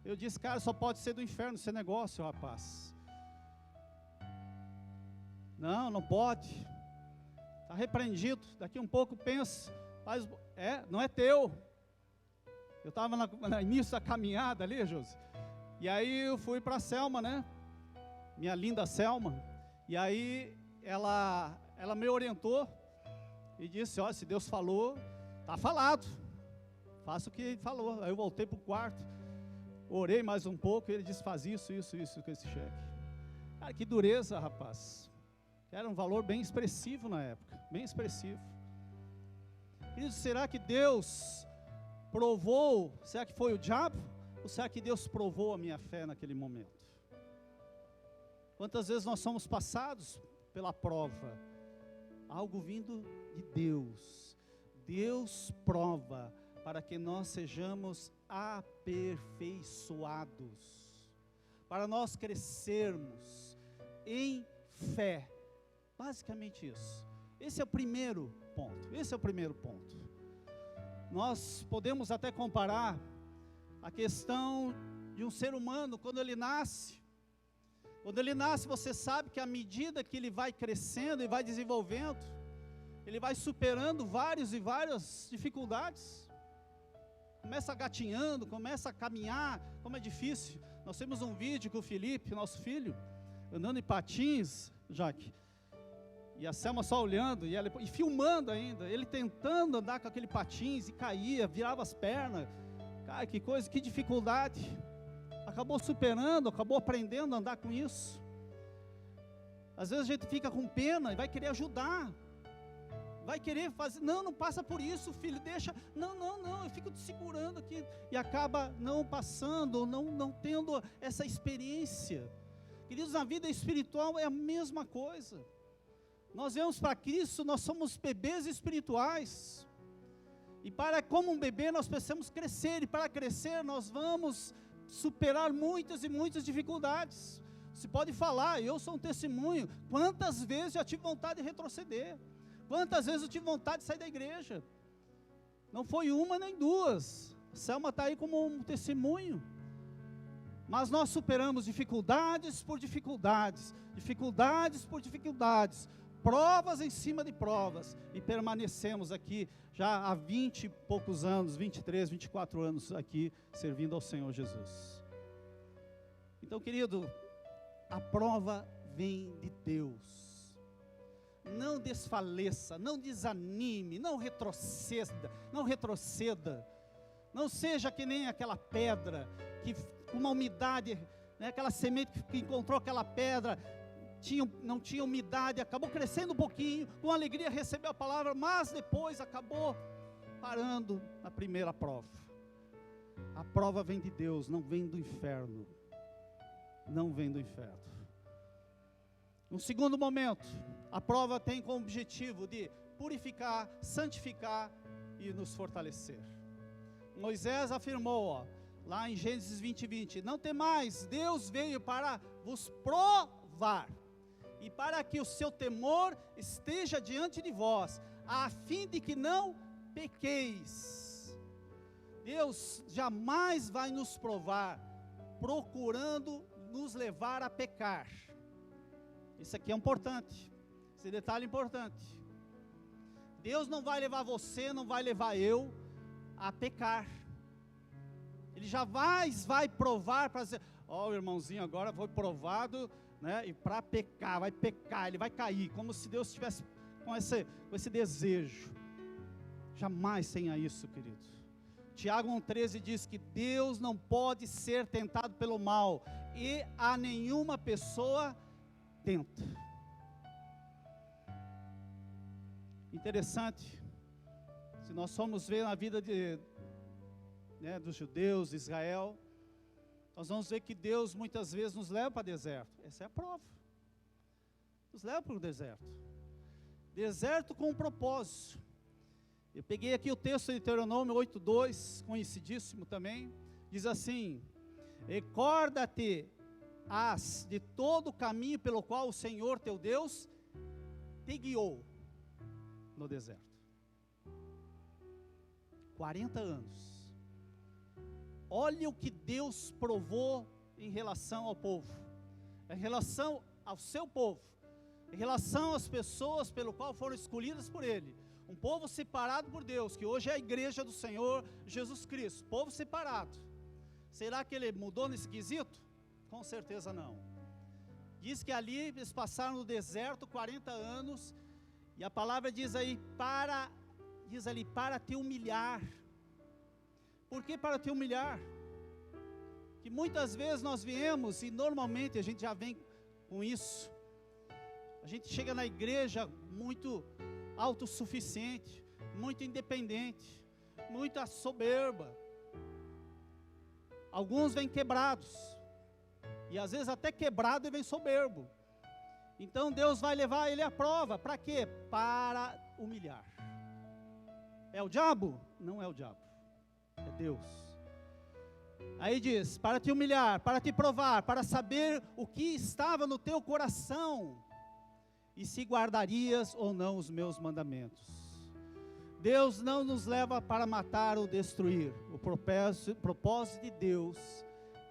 Eu disse: cara, só pode ser do inferno esse negócio, rapaz. Não pode. Está repreendido. Daqui um pouco pensa, não é teu. Eu estava no início da caminhada ali, Josi. E aí eu fui para a Selma, né? Minha linda Selma. E aí ela me orientou e disse: olha, se Deus falou, está falado. Faça o que Ele falou. Aí eu voltei para o quarto, orei mais um pouco, e Ele disse: faz isso com esse cheque. Cara, que dureza, rapaz. Era um valor bem expressivo na época, bem expressivo. Queridos, será que Deus provou? Será que foi o diabo? Ou será que Deus provou a minha fé naquele momento? Quantas vezes nós somos passados pela prova? Algo vindo de Deus. Deus prova para que nós sejamos aperfeiçoados, para nós crescermos em fé. Basicamente isso. Esse é o primeiro ponto. Nós podemos até comparar a questão de um ser humano quando ele nasce. Quando ele nasce, você sabe que à medida que ele vai crescendo e vai desenvolvendo, ele vai superando várias dificuldades. Começa gatinhando, começa a caminhar, como é difícil. Nós temos um vídeo com o Felipe, nosso filho, andando em patins, Jaque, e a Selma só olhando, e filmando ainda, ele tentando andar com aquele patins, e caía, virava as pernas. Cara, que coisa, que dificuldade. Acabou superando, acabou aprendendo a andar com isso. Às vezes a gente fica com pena e vai querer ajudar. vai querer fazer, não passa por isso, filho, deixa, não, eu fico te segurando aqui, e acaba não passando, não tendo essa experiência. Queridos, na vida espiritual é a mesma coisa. Nós vemos para Cristo, nós somos bebês espirituais, e como um bebê nós precisamos crescer, e para crescer nós vamos superar muitas e muitas dificuldades. Você pode falar, eu sou um testemunho, quantas vezes já tive vontade de retroceder, quantas vezes eu tive vontade de sair da igreja, não foi uma nem duas, a Selma está aí como um testemunho, mas nós superamos dificuldades por dificuldades, provas em cima de provas, e permanecemos aqui, já há 20 e poucos anos, 23, 24 anos aqui, servindo ao Senhor Jesus. Então, querido, a prova vem de Deus. Não desfaleça, não desanime, não retroceda, não seja que nem aquela pedra, que com uma umidade, né, aquela semente que encontrou aquela pedra, não tinha umidade, acabou crescendo um pouquinho, com alegria recebeu a palavra, mas depois acabou parando na primeira prova. A prova vem de Deus, não vem do inferno, No segundo momento, a prova tem como objetivo de purificar, santificar e nos fortalecer. Moisés afirmou, lá em Gênesis 20, não temais, Deus veio para vos provar, e para que o seu temor esteja diante de vós, a fim de que não pequeis. Deus jamais vai nos provar, procurando nos levar a pecar. Isso aqui é importante, esse detalhe é importante. Deus não vai levar você, não vai levar eu a pecar. Ele jamais vai provar para dizer, o irmãozinho agora foi provado, né, e para pecar, vai pecar, ele vai cair, como se Deus estivesse com esse desejo. Jamais tenha isso, querido. Tiago 1,13 diz que Deus não pode ser tentado pelo mal, e a nenhuma pessoa tenta. Interessante, se nós formos ver na vida dos judeus, de Israel, nós vamos ver que Deus muitas vezes nos leva para o deserto. Essa é a prova. Nos leva para o deserto. Deserto com um propósito. Eu peguei aqui o texto de Deuteronômio 8,2, conhecidíssimo também. Diz assim: recorda-te de todo o caminho pelo qual o Senhor teu Deus te guiou no deserto. 40 anos. Olha o que Deus provou em relação ao povo, em relação ao seu povo, em relação às pessoas pelo qual foram escolhidas por Ele. Um povo separado por Deus, que hoje é a igreja do Senhor Jesus Cristo. Povo separado. Será que Ele mudou nesse quesito? Com certeza não. Diz que ali eles passaram no deserto 40 anos, e a palavra diz ali para te humilhar. Por que para te humilhar? Que muitas vezes nós viemos, e normalmente a gente já vem com isso, a gente chega na igreja muito autossuficiente, muito independente, muita soberba. Alguns vêm quebrados, e às vezes até quebrado e vem soberbo. Então Deus vai levar ele à prova, para quê? Para humilhar. É o diabo? Não é o diabo, é Deus. Aí diz, para te humilhar, para te provar, para saber o que estava no teu coração, e se guardarias ou não os meus mandamentos. Deus não nos leva para matar ou destruir. O propósito de Deus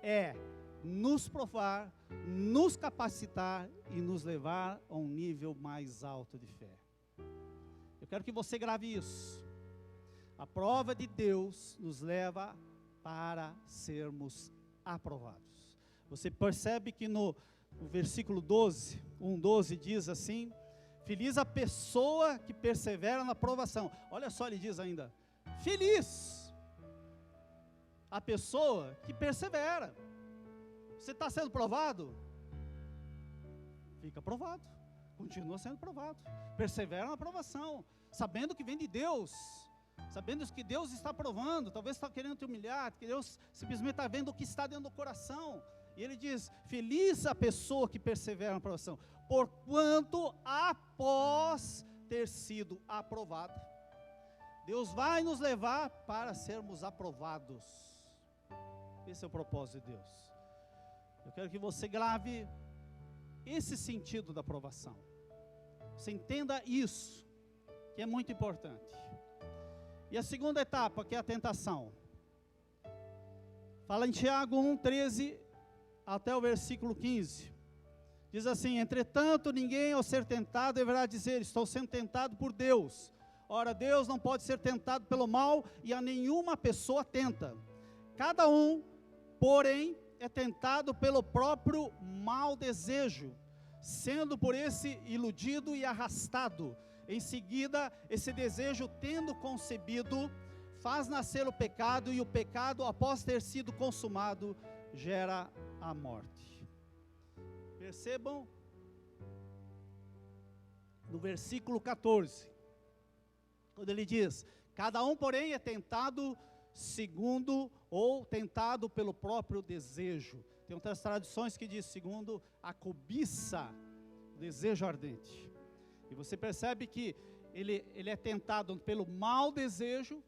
é nos provar, nos capacitar e nos levar a um nível mais alto de fé. Eu quero que você grave isso. A prova de Deus nos leva para sermos aprovados. Você percebe que no versículo 12, 1,12 diz assim: feliz a pessoa que persevera na provação. Olha só, ele diz ainda, feliz a pessoa que persevera. Você está sendo provado? Fica provado, continua sendo provado, persevera na provação. sabendo que vem de Deus, sabendo que Deus está provando, talvez está querendo te humilhar, que Deus simplesmente está vendo o que está dentro do coração. E ele diz, feliz a pessoa que persevera na provação, porquanto após ter sido aprovado. Deus vai nos levar para sermos aprovados. Esse é o propósito de Deus. Eu quero que você grave esse sentido da aprovação. Você entenda isso, que é muito importante. E a segunda etapa, que é a tentação. Fala em Tiago 1:13 até o versículo 15. Diz assim, entretanto, ninguém ao ser tentado deverá dizer, estou sendo tentado por Deus. Ora, Deus não pode ser tentado pelo mal, e a nenhuma pessoa tenta. Cada um, porém, é tentado pelo próprio mau desejo, sendo por esse iludido e arrastado. Em seguida, esse desejo, tendo concebido, faz nascer o pecado, e o pecado, após ter sido consumado, gera a morte. Percebam no versículo 14, quando ele diz, cada um, porém, é tentado segundo, ou tentado pelo próprio desejo. Tem outras traduções que diz, segundo a cobiça, o desejo ardente. E você percebe que ele é tentado pelo mau desejo,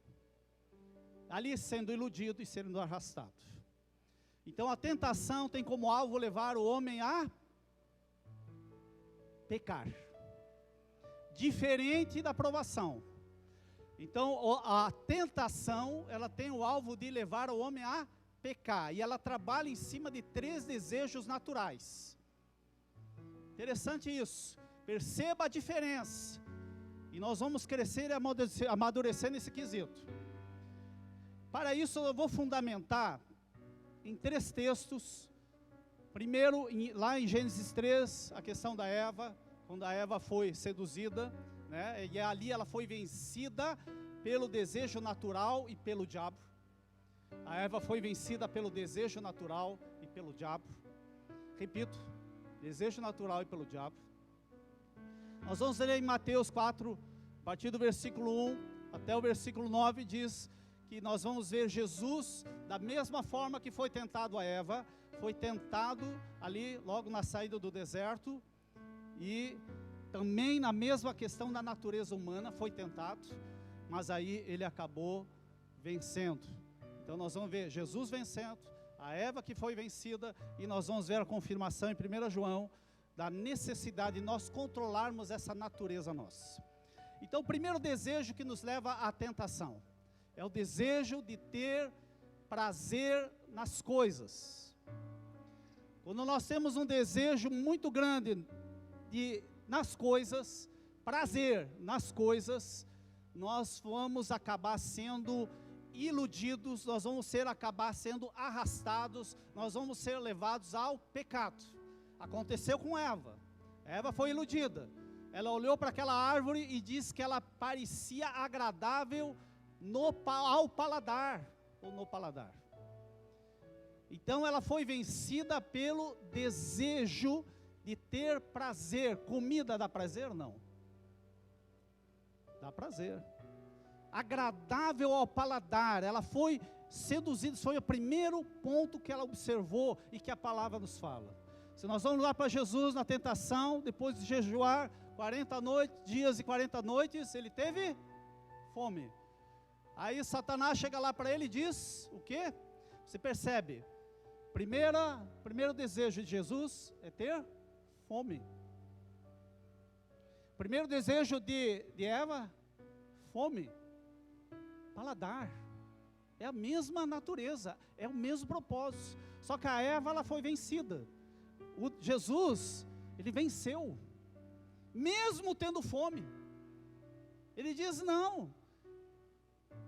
ali sendo iludido e sendo arrastado. Então a tentação tem como alvo levar o homem a pecar, diferente da provação. Então a tentação, ela tem o alvo de levar o homem a pecar, e ela trabalha em cima de 3 desejos naturais. Interessante isso, perceba a diferença, e nós vamos crescer e amadurecer nesse quesito. Para isso eu vou fundamentar em 3 textos. Primeiro, lá em Gênesis 3, a questão da Eva, quando a Eva foi seduzida, né, e ali ela foi vencida pelo desejo natural e pelo diabo. A Eva foi vencida pelo desejo natural e pelo diabo. Repito, desejo natural e pelo diabo. Nós vamos ler em Mateus 4, a partir do versículo 1 até o versículo 9, diz que nós vamos ver Jesus, da mesma forma que foi tentado a Eva, foi tentado ali logo na saída do deserto, e também na mesma questão da natureza humana foi tentado, mas aí ele acabou vencendo. Então nós vamos ver Jesus vencendo, a Eva que foi vencida, e nós vamos ver a confirmação em 1 João, da necessidade de nós controlarmos essa natureza nossa. Então o primeiro desejo que nos leva à tentação, é o desejo de ter prazer nas coisas. Quando nós temos um desejo muito grande nas coisas, prazer nas coisas, nós vamos acabar sendo iludidos, nós vamos acabar sendo arrastados, nós vamos ser levados ao pecado. Aconteceu com Eva. Eva foi iludida. Ela olhou para aquela árvore e disse que ela parecia agradável ao paladar, ou no paladar. Então ela foi vencida pelo desejo de ter prazer. Comida dá prazer? Não. Dá prazer. Agradável ao paladar. Ela foi seduzida. Foi o primeiro ponto que ela observou e que a palavra nos fala. Se nós vamos lá para Jesus na tentação, depois de jejuar 40 dias e 40 noites, ele teve fome. Aí Satanás chega lá para ele e diz, o quê? Você percebe, primeiro desejo de Jesus é ter fome. Primeiro desejo de Eva, fome, paladar. É a mesma natureza, é o mesmo propósito. Só que a Eva, ela foi vencida. Jesus, ele venceu, mesmo tendo fome. Ele diz não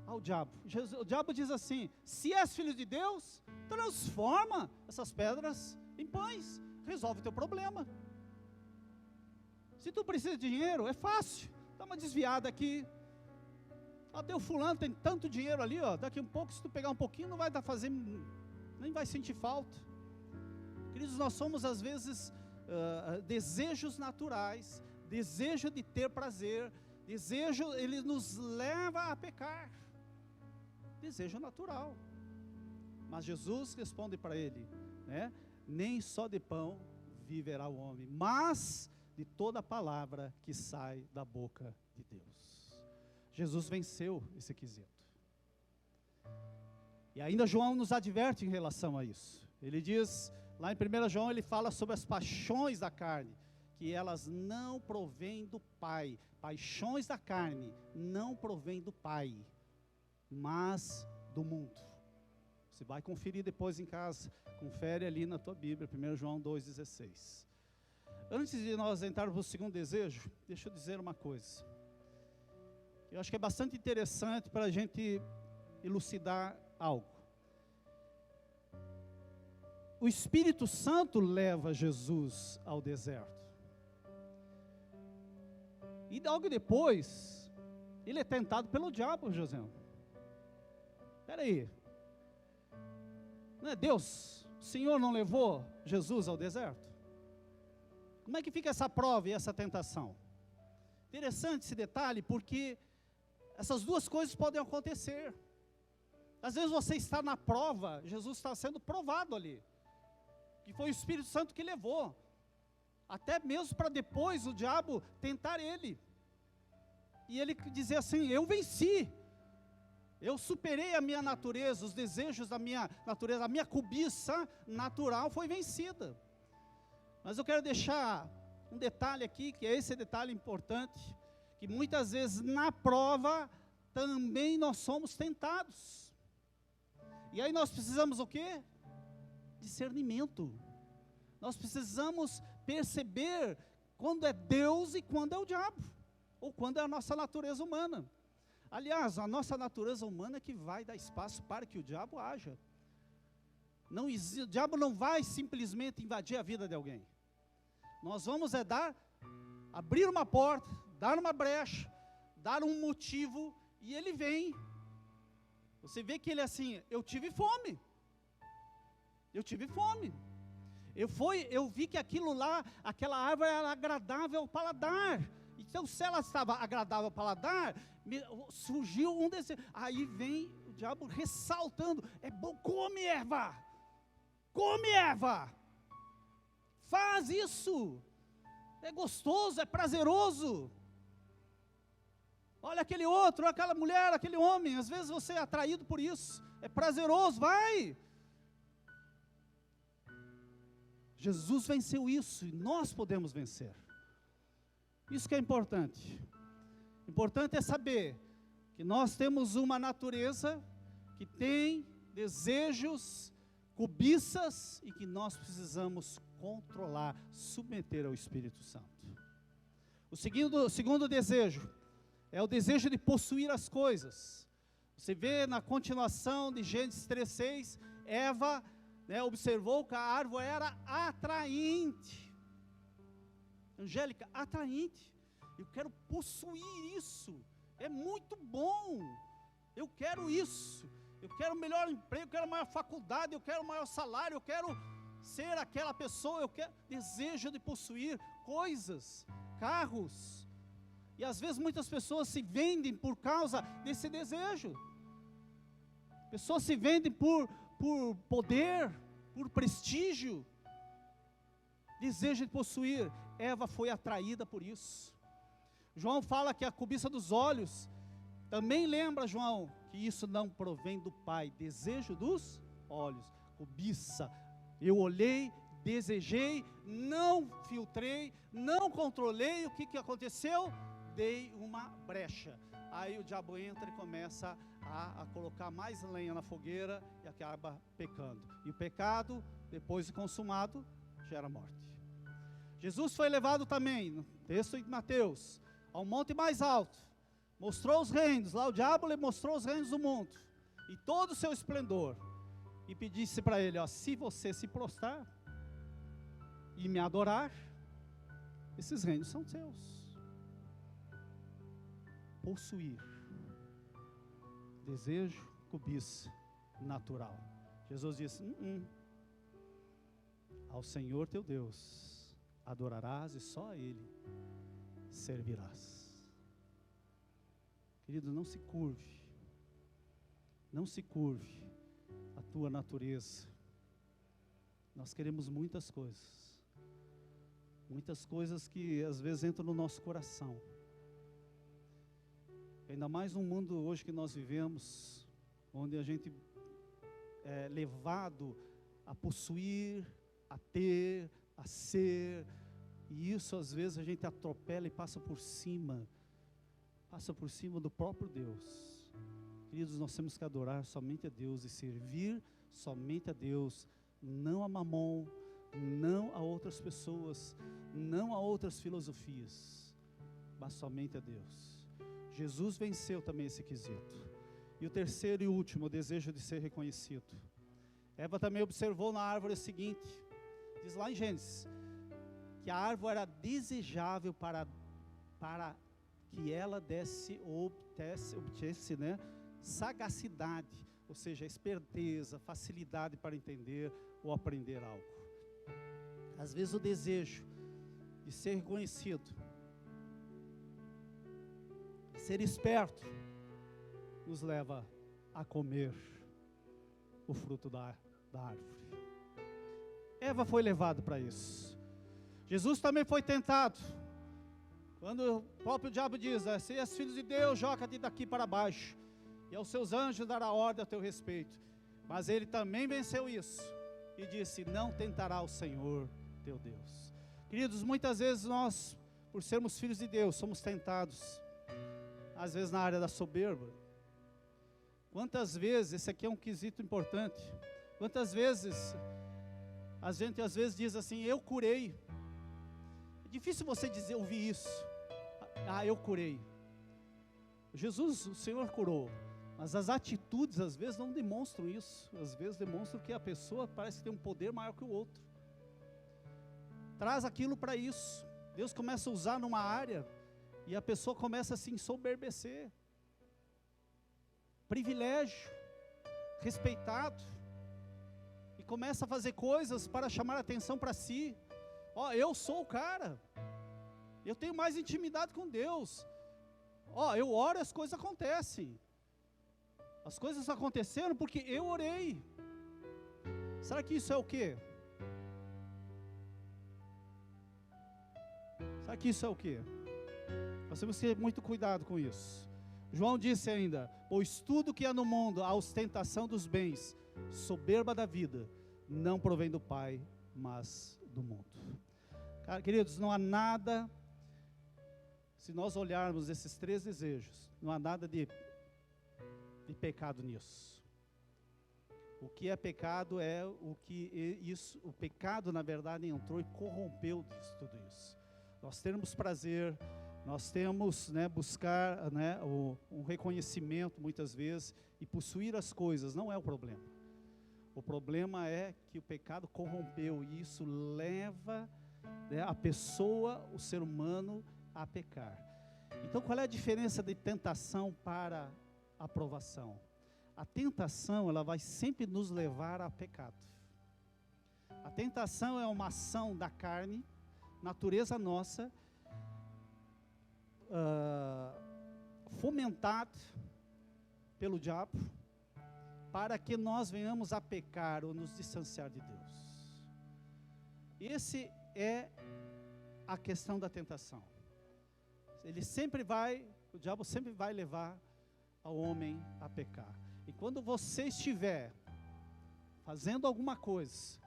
ao diabo. O diabo diz assim, se és filho de Deus, transforma essas pedras em pães, resolve o teu problema. Se tu precisa de dinheiro, é fácil, dá uma desviada aqui. Até o fulano tem tanto dinheiro ali, ó, daqui um pouco, se tu pegar um pouquinho, não vai fazer, nem vai sentir falta. Queridos, nós somos às vezes desejos naturais, desejo de ter prazer, Desejo, ele nos leva a pecar. Desejo natural. Mas Jesus responde para ele, né? Nem só de pão viverá o homem, mas de toda palavra que sai da boca de Deus. Jesus venceu esse quesito. E ainda João nos adverte em relação a isso. Ele diz, lá em 1 João, ele fala sobre as paixões da carne, que elas não provêm do Pai. Paixões da carne não provêm do Pai, mas do mundo. Você vai conferir depois em casa, confere ali na tua Bíblia, 1 João 2,16. Antes de nós entrarmos no segundo desejo, deixa eu dizer uma coisa. Eu acho que é bastante interessante para a gente elucidar algo. O Espírito Santo leva Jesus ao deserto. E logo depois, ele é tentado pelo diabo, José. Espera aí. Não é Deus? O Senhor não levou Jesus ao deserto? Como é que fica essa prova e essa tentação? Interessante esse detalhe, porque essas duas coisas podem acontecer. Às vezes você está na prova, Jesus está sendo provado ali. Que foi o Espírito Santo que levou. Até mesmo para depois o diabo tentar ele. E ele dizer assim, eu venci. Eu superei a minha natureza, os desejos da minha natureza, a minha cobiça natural foi vencida. Mas eu quero deixar um detalhe aqui, que é esse detalhe importante, que muitas vezes na prova também nós somos tentados. E aí nós precisamos o quê? Discernimento. Nós precisamos perceber quando é Deus e quando é o diabo, ou quando é a nossa natureza humana. Aliás, a nossa natureza humana é que vai dar espaço para que o diabo haja. Não, o diabo não vai simplesmente invadir a vida de alguém. Nós vamos abrir uma porta, dar uma brecha, dar um motivo, e ele vem. Você vê que ele é assim, eu tive fome. Eu tive fome. Eu vi que aquilo lá, aquela árvore era agradável ao paladar. Então, se ela estava agradável ao paladar, surgiu um desejo. Aí vem o diabo ressaltando: é bom, come Eva, come Eva, faz isso, é gostoso, é prazeroso. Olha aquele outro, aquela mulher, aquele homem, às vezes você é atraído por isso, é prazeroso, vai. Jesus venceu isso e nós podemos vencer. Isso que é importante. Importante é saber que nós temos uma natureza que tem desejos, cobiças e que nós precisamos controlar, submeter ao Espírito Santo. O segundo desejo é o desejo de possuir as coisas. Você vê na continuação de Gênesis 3:6, Eva, observou que a árvore era atraente. Angélica, atraente. Eu quero possuir isso. É muito bom. Eu quero isso. Eu quero o melhor emprego, eu quero maior faculdade, eu quero maior salário, eu quero ser aquela pessoa, eu quero desejo de possuir coisas, carros. E às vezes muitas pessoas se vendem por causa desse desejo. Pessoas se vendem por poder, por prestígio, desejo de possuir. Eva foi atraída por isso. João fala que a cobiça dos olhos, também lembra, João, que isso não provém do Pai. Desejo dos olhos, cobiça. Eu olhei, desejei, não filtrei, não controlei. O que aconteceu? Dei uma brecha. Aí o diabo entra e começa a colocar mais lenha na fogueira e acaba pecando. E o pecado, depois de consumado, gera morte. Jesus foi levado também, no texto de Mateus, ao monte mais alto, mostrou os reinos, lá o diabo lhe mostrou os reinos do mundo, e todo o seu esplendor, e pedisse para ele, se você se prostrar, e me adorar, esses reinos são seus. Possuir, desejo, cobiça, natural. Jesus disse, ao Senhor teu Deus, adorarás e só a Ele servirás. Querido, não se curve. Não se curve a tua natureza. Nós queremos muitas coisas. Muitas coisas que às vezes entram no nosso coração. Ainda mais no mundo hoje que nós vivemos, onde a gente é levado a possuir, a ter, a ser, e isso às vezes a gente atropela e passa por cima do próprio Deus. Queridos, nós temos que adorar somente a Deus e servir somente a Deus, não a Mamon, não a outras pessoas, não a outras filosofias, mas somente a Deus. Jesus venceu também esse quesito. E o terceiro e último, o desejo de ser reconhecido. Eva também observou na árvore o seguinte, diz lá em Gênesis, que a árvore era desejável para que ela obtivesse, né, sagacidade, ou seja, esperteza, facilidade para entender ou aprender algo. Às vezes o desejo de ser reconhecido, de ser esperto, nos leva a comer o fruto da árvore. Eva foi levada para isso. Jesus também foi tentado. Quando o próprio diabo diz, se és filho de Deus, joga-te daqui para baixo, e aos seus anjos dará ordem a teu respeito. Mas ele também venceu isso, e disse, não tentará o Senhor teu Deus. Queridos, muitas vezes nós, por sermos filhos de Deus, somos tentados, às vezes na área da soberba. Quantas vezes, esse aqui é um quesito importante, quantas vezes, a gente às vezes diz assim, eu curei. É difícil você ouvir isso, eu curei. Jesus, o Senhor curou, mas as atitudes às vezes não demonstram isso, às vezes demonstram que a pessoa parece que tem um poder maior que o outro. Traz aquilo para isso, Deus começa a usar numa área, e a pessoa começa a se ensoberbecer. Privilégio, respeitado, e começa a fazer coisas para chamar a atenção para si. Eu sou o cara, eu tenho mais intimidade com Deus, eu oro e as coisas acontecem. As coisas aconteceram porque eu orei. Será que isso é o quê? Será que isso é o quê? Nós temos que ter muito cuidado com isso. João disse ainda, pois tudo que há no mundo, a ostentação dos bens, soberba da vida, não provém do Pai, mas do mundo. Cara, queridos, não há nada, se nós olharmos esses três desejos, não há nada de pecado nisso. O que é pecado é o pecado na verdade entrou e corrompeu tudo isso. Nós temos prazer, nós temos, buscar, um reconhecimento muitas vezes, e possuir as coisas não é o problema. O problema é que o pecado corrompeu, e isso leva a pessoa, o ser humano, a pecar. Então qual é a diferença de tentação para aprovação? A tentação, ela vai sempre nos levar a pecado. A tentação é uma ação da carne, natureza nossa, fomentado pelo diabo, para que nós venhamos a pecar ou nos distanciar de Deus. Esse é a questão da tentação. O diabo sempre vai levar ao homem a pecar. E quando você estiver fazendo alguma coisa,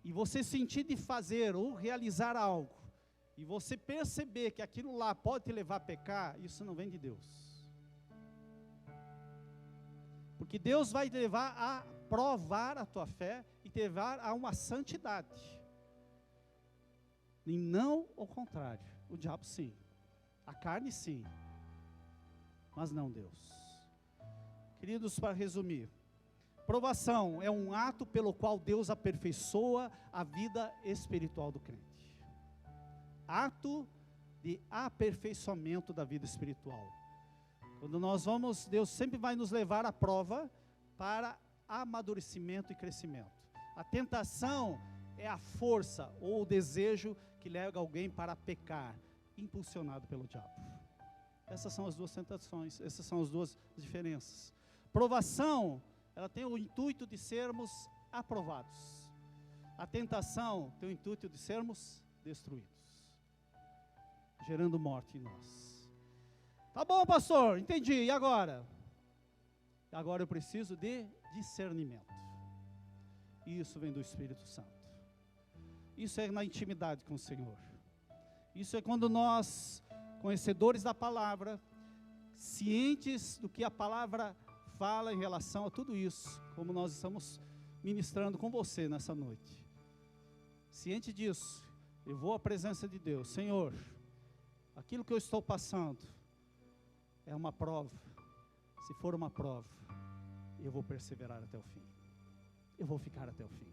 e você sentir de fazer ou realizar algo, e você perceber que aquilo lá pode te levar a pecar, isso não vem de Deus. Porque Deus vai te levar a provar a tua fé e te levar a uma santidade. E não o contrário. O diabo sim, a carne sim, mas não Deus. Queridos, para resumir, provação é um ato pelo qual Deus aperfeiçoa a vida espiritual do crente. Ato de aperfeiçoamento da vida espiritual. Quando nós vamos, Deus sempre vai nos levar à prova para amadurecimento e crescimento. A tentação é a força ou o desejo que leva alguém para pecar, impulsionado pelo diabo. Essas são as duas tentações, essas são as duas diferenças. Provação, ela tem o intuito de sermos aprovados. A tentação tem o intuito de sermos destruídos, gerando morte em nós. Tá bom, pastor, entendi, e agora? Agora eu preciso de discernimento. Isso vem do Espírito Santo. Isso é na intimidade com o Senhor. Isso é quando nós, conhecedores da palavra, cientes do que a palavra fala em relação a tudo isso, como nós estamos ministrando com você nessa noite. Ciente disso, eu vou à presença de Deus. Senhor, aquilo que eu estou passando é uma prova. Se for uma prova, eu vou perseverar até o fim. Eu vou ficar até o fim.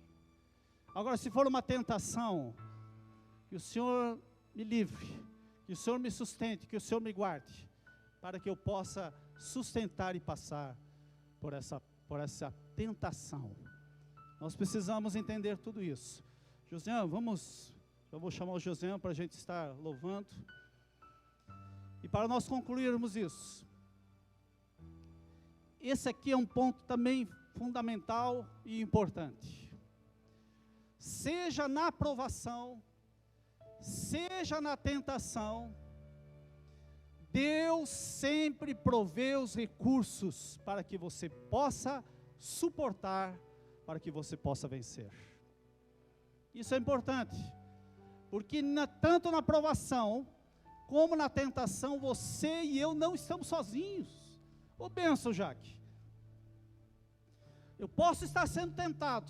Agora, se for uma tentação, que o Senhor me livre, que o Senhor me sustente, que o Senhor me guarde, para que eu possa sustentar e passar por essa tentação. Nós precisamos entender tudo isso. Josian, eu vou chamar o Josian para a gente estar louvando. E para nós concluirmos isso, esse aqui é um ponto também fundamental e importante. Seja na provação, seja na tentação, Deus sempre provê os recursos para que você possa suportar, para que você possa vencer. Isso é importante, porque tanto na provação, como na tentação, você e eu não estamos sozinhos. Ô bênção, Jaque. Eu posso estar sendo tentado,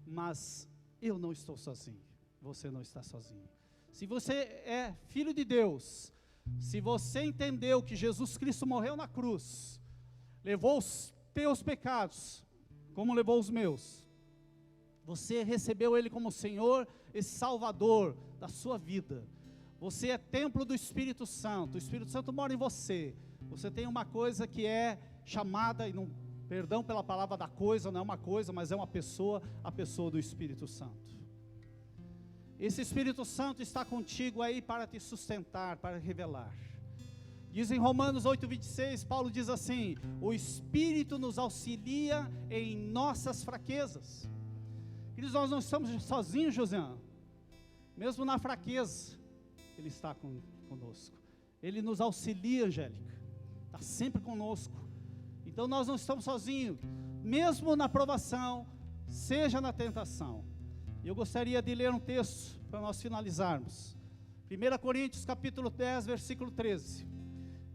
mas eu não estou sozinho. Você não está sozinho. Se você é filho de Deus, se você entendeu que Jesus Cristo morreu na cruz, levou os teus pecados, como levou os meus, você recebeu Ele como Senhor e Salvador da sua vida. Você é templo do Espírito Santo, o Espírito Santo mora em você. Você tem uma coisa que é chamada, e não, perdão pela palavra da coisa, não é uma coisa, mas é uma pessoa, a pessoa do Espírito Santo. Esse Espírito Santo está contigo aí para te sustentar, para revelar. Diz em Romanos 8:26, Paulo diz assim: o Espírito nos auxilia em nossas fraquezas. Queridos, nós não estamos sozinhos, Josiane. Mesmo na fraqueza, Ele está conosco. Ele nos auxilia, Angélica. Está sempre conosco. Então nós não estamos sozinhos, mesmo na provação, seja na tentação. Eu gostaria de ler um texto para nós finalizarmos. 1 Coríntios capítulo 10, versículo 13.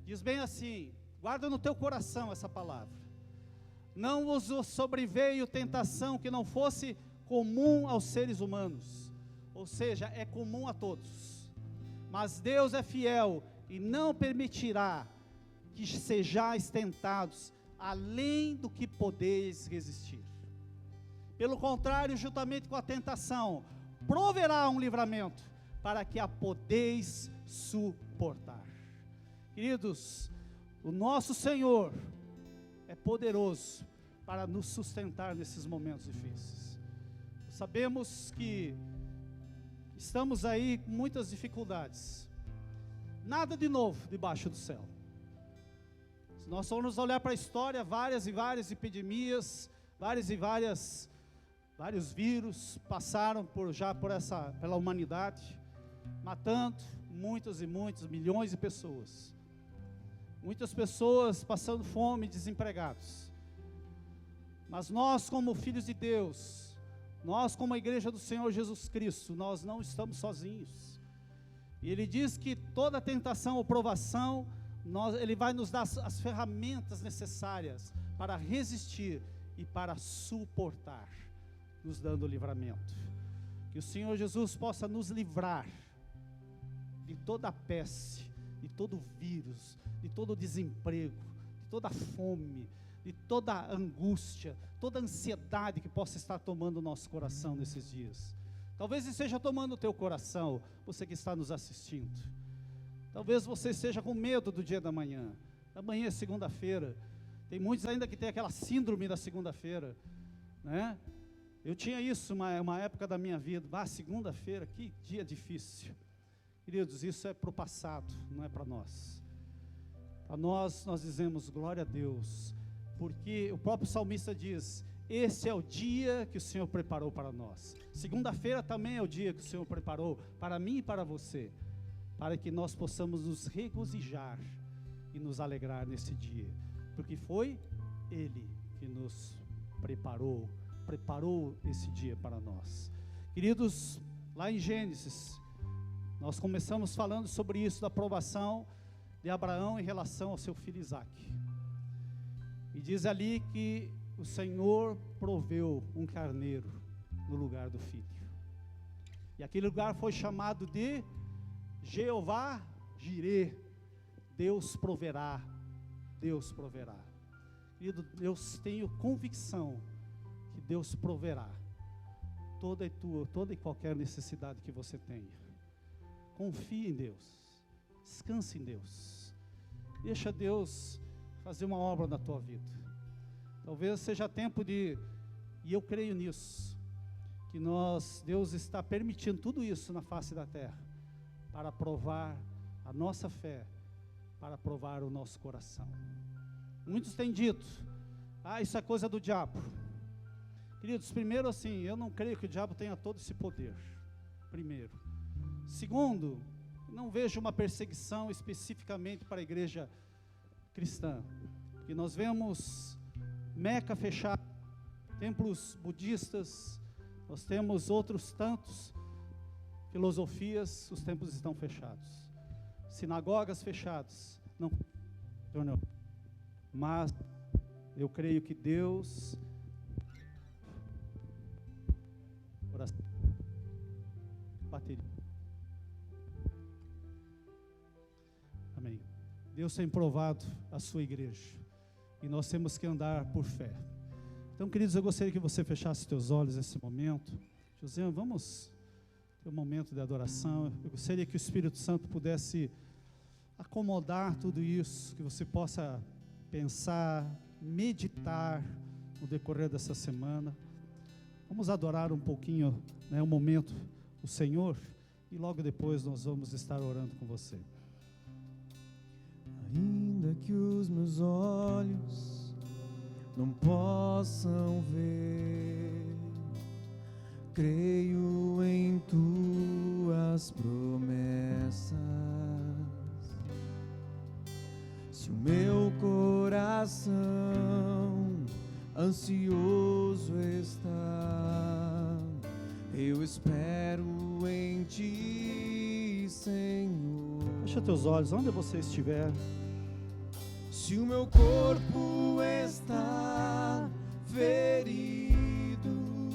Diz bem assim, guarda no teu coração essa palavra. Não vos sobreveio tentação que não fosse comum aos seres humanos. Ou seja, é comum a todos. Mas Deus é fiel e não permitirá que sejais tentados além do que podeis resistir. Pelo contrário, juntamente com a tentação, proverá um livramento, para que a podeis suportar. Queridos, o nosso Senhor é poderoso para nos sustentar nesses momentos difíceis. Sabemos que estamos aí com muitas dificuldades. Nada de novo debaixo do céu. Se nós formos olhar para a história, várias e várias epidemias, vários vírus passaram pela humanidade, matando muitas e muitos, milhões de pessoas. Muitas pessoas passando fome, desempregados. Mas nós, como filhos de Deus, nós como a igreja do Senhor Jesus Cristo, nós não estamos sozinhos. E Ele diz que toda tentação ou provação, Ele vai nos dar as ferramentas necessárias para resistir e para suportar, nos dando livramento. Que o Senhor Jesus possa nos livrar de toda a peste, de todo vírus, de todo desemprego, de toda fome, de toda angústia, toda ansiedade que possa estar tomando o nosso coração nesses dias. Talvez esteja tomando o teu coração, você que está nos assistindo. Talvez você esteja com medo do dia da manhã. Amanhã é segunda-feira. Tem muitos ainda que tem aquela síndrome da segunda-feira, né? Eu tinha isso uma época da minha vida. Segunda-feira, que dia difícil. Queridos, isso é para o passado, não é para nós. A nós dizemos glória a Deus, porque o próprio salmista diz: esse é o dia que o Senhor preparou para nós. Segunda-feira também é o dia que o Senhor preparou para mim e para você, para que nós possamos nos regozijar e nos alegrar nesse dia, porque foi Ele que nos preparou esse dia para nós. Queridos, lá em Gênesis, nós começamos falando sobre isso, da aprovação de Abraão em relação ao seu filho Isaque. E diz ali que o Senhor proveu um carneiro no lugar do filho. E aquele lugar foi chamado de Jeová Jirê. Deus proverá. Deus proverá. Querido, eu tenho convicção que Deus proverá toda e qualquer necessidade que você tenha. Confie em Deus. Descanse em Deus. Deixa Deus fazer uma obra na tua vida. Talvez seja tempo e eu creio nisso, que Deus está permitindo tudo isso na face da terra, para provar a nossa fé, para provar o nosso coração. Muitos têm dito: isso é coisa do diabo. Queridos, primeiro assim, eu não creio que o diabo tenha todo esse poder, primeiro. Segundo, não vejo uma perseguição especificamente para a igreja cristã, que nós vemos Meca fechada, templos budistas, nós temos outros tantos filosofias, os templos estão fechados, sinagogas fechadas, não, mas eu creio que Deus, bateria, amém. Deus tem provado a sua igreja, e nós temos que andar por fé. Então, queridos, eu gostaria que você fechasse teus olhos nesse momento. José, vamos ter um momento de adoração. Eu gostaria que o Espírito Santo pudesse acomodar tudo isso, que você possa pensar, meditar no decorrer dessa semana. Vamos adorar um pouquinho, um momento, o Senhor, e logo depois nós vamos estar orando com você. Ainda que os meus olhos não possam ver, creio em tuas promessas. Se o meu coração ansioso está, eu espero em ti, Senhor. Fecha teus olhos, onde você estiver. Se o meu corpo está ferido,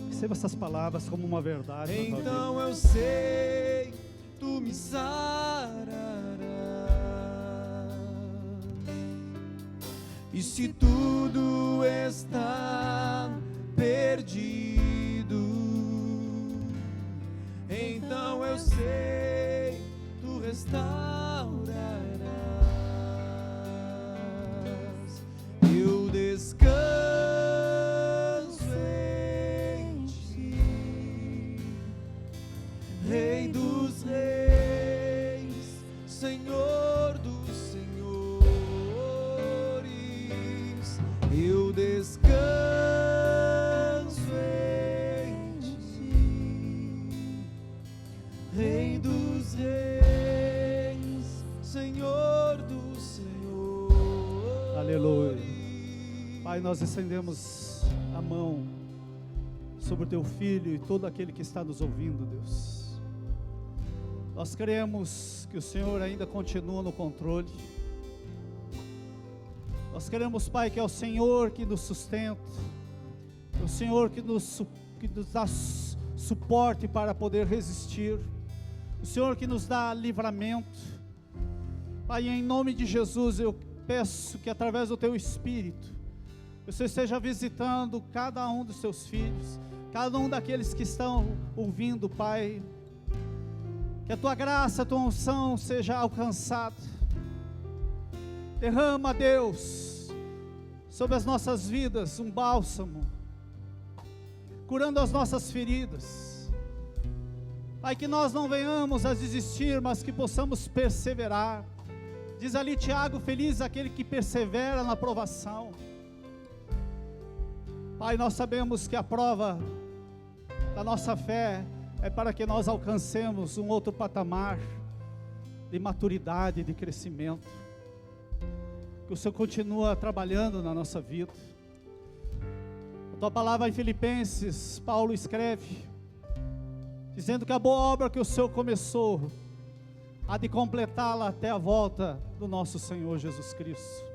receba essas palavras como uma verdade. Então eu sei, tu me sararás. E se tudo está perdido, então eu sei, tu restaurarás. Eu descanso em ti, Rei dos reis, Senhor dos senhores. Eu descanso em ti, Rei dos reis, Senhor dos senhores. Aleluia. Pai, nós estendemos a mão sobre o teu filho e todo aquele que está nos ouvindo, Deus. Nós cremos que o Senhor ainda continua no controle. Nós queremos, Pai, que é o Senhor que nos sustenta, é o Senhor que nos dá suporte para poder resistir, o Senhor que nos dá livramento. Pai, em nome de Jesus, eu peço que através do Teu Espírito, você esteja visitando cada um dos Teus filhos, cada um daqueles que estão ouvindo, Pai, que a Tua graça, a Tua unção seja alcançada. Derrama, Deus, sobre as nossas vidas um bálsamo, curando as nossas feridas. Pai, que nós não venhamos a desistir, mas que possamos perseverar, Diz ali Tiago: feliz aquele que persevera na provação. Pai, nós sabemos que a prova da nossa fé é para que nós alcancemos um outro patamar de maturidade, de crescimento. Que o Senhor continua trabalhando na nossa vida. A tua palavra em Filipenses, Paulo escreve, dizendo que a boa obra que o Senhor começou, há de completá-la até a volta do nosso Senhor Jesus Cristo.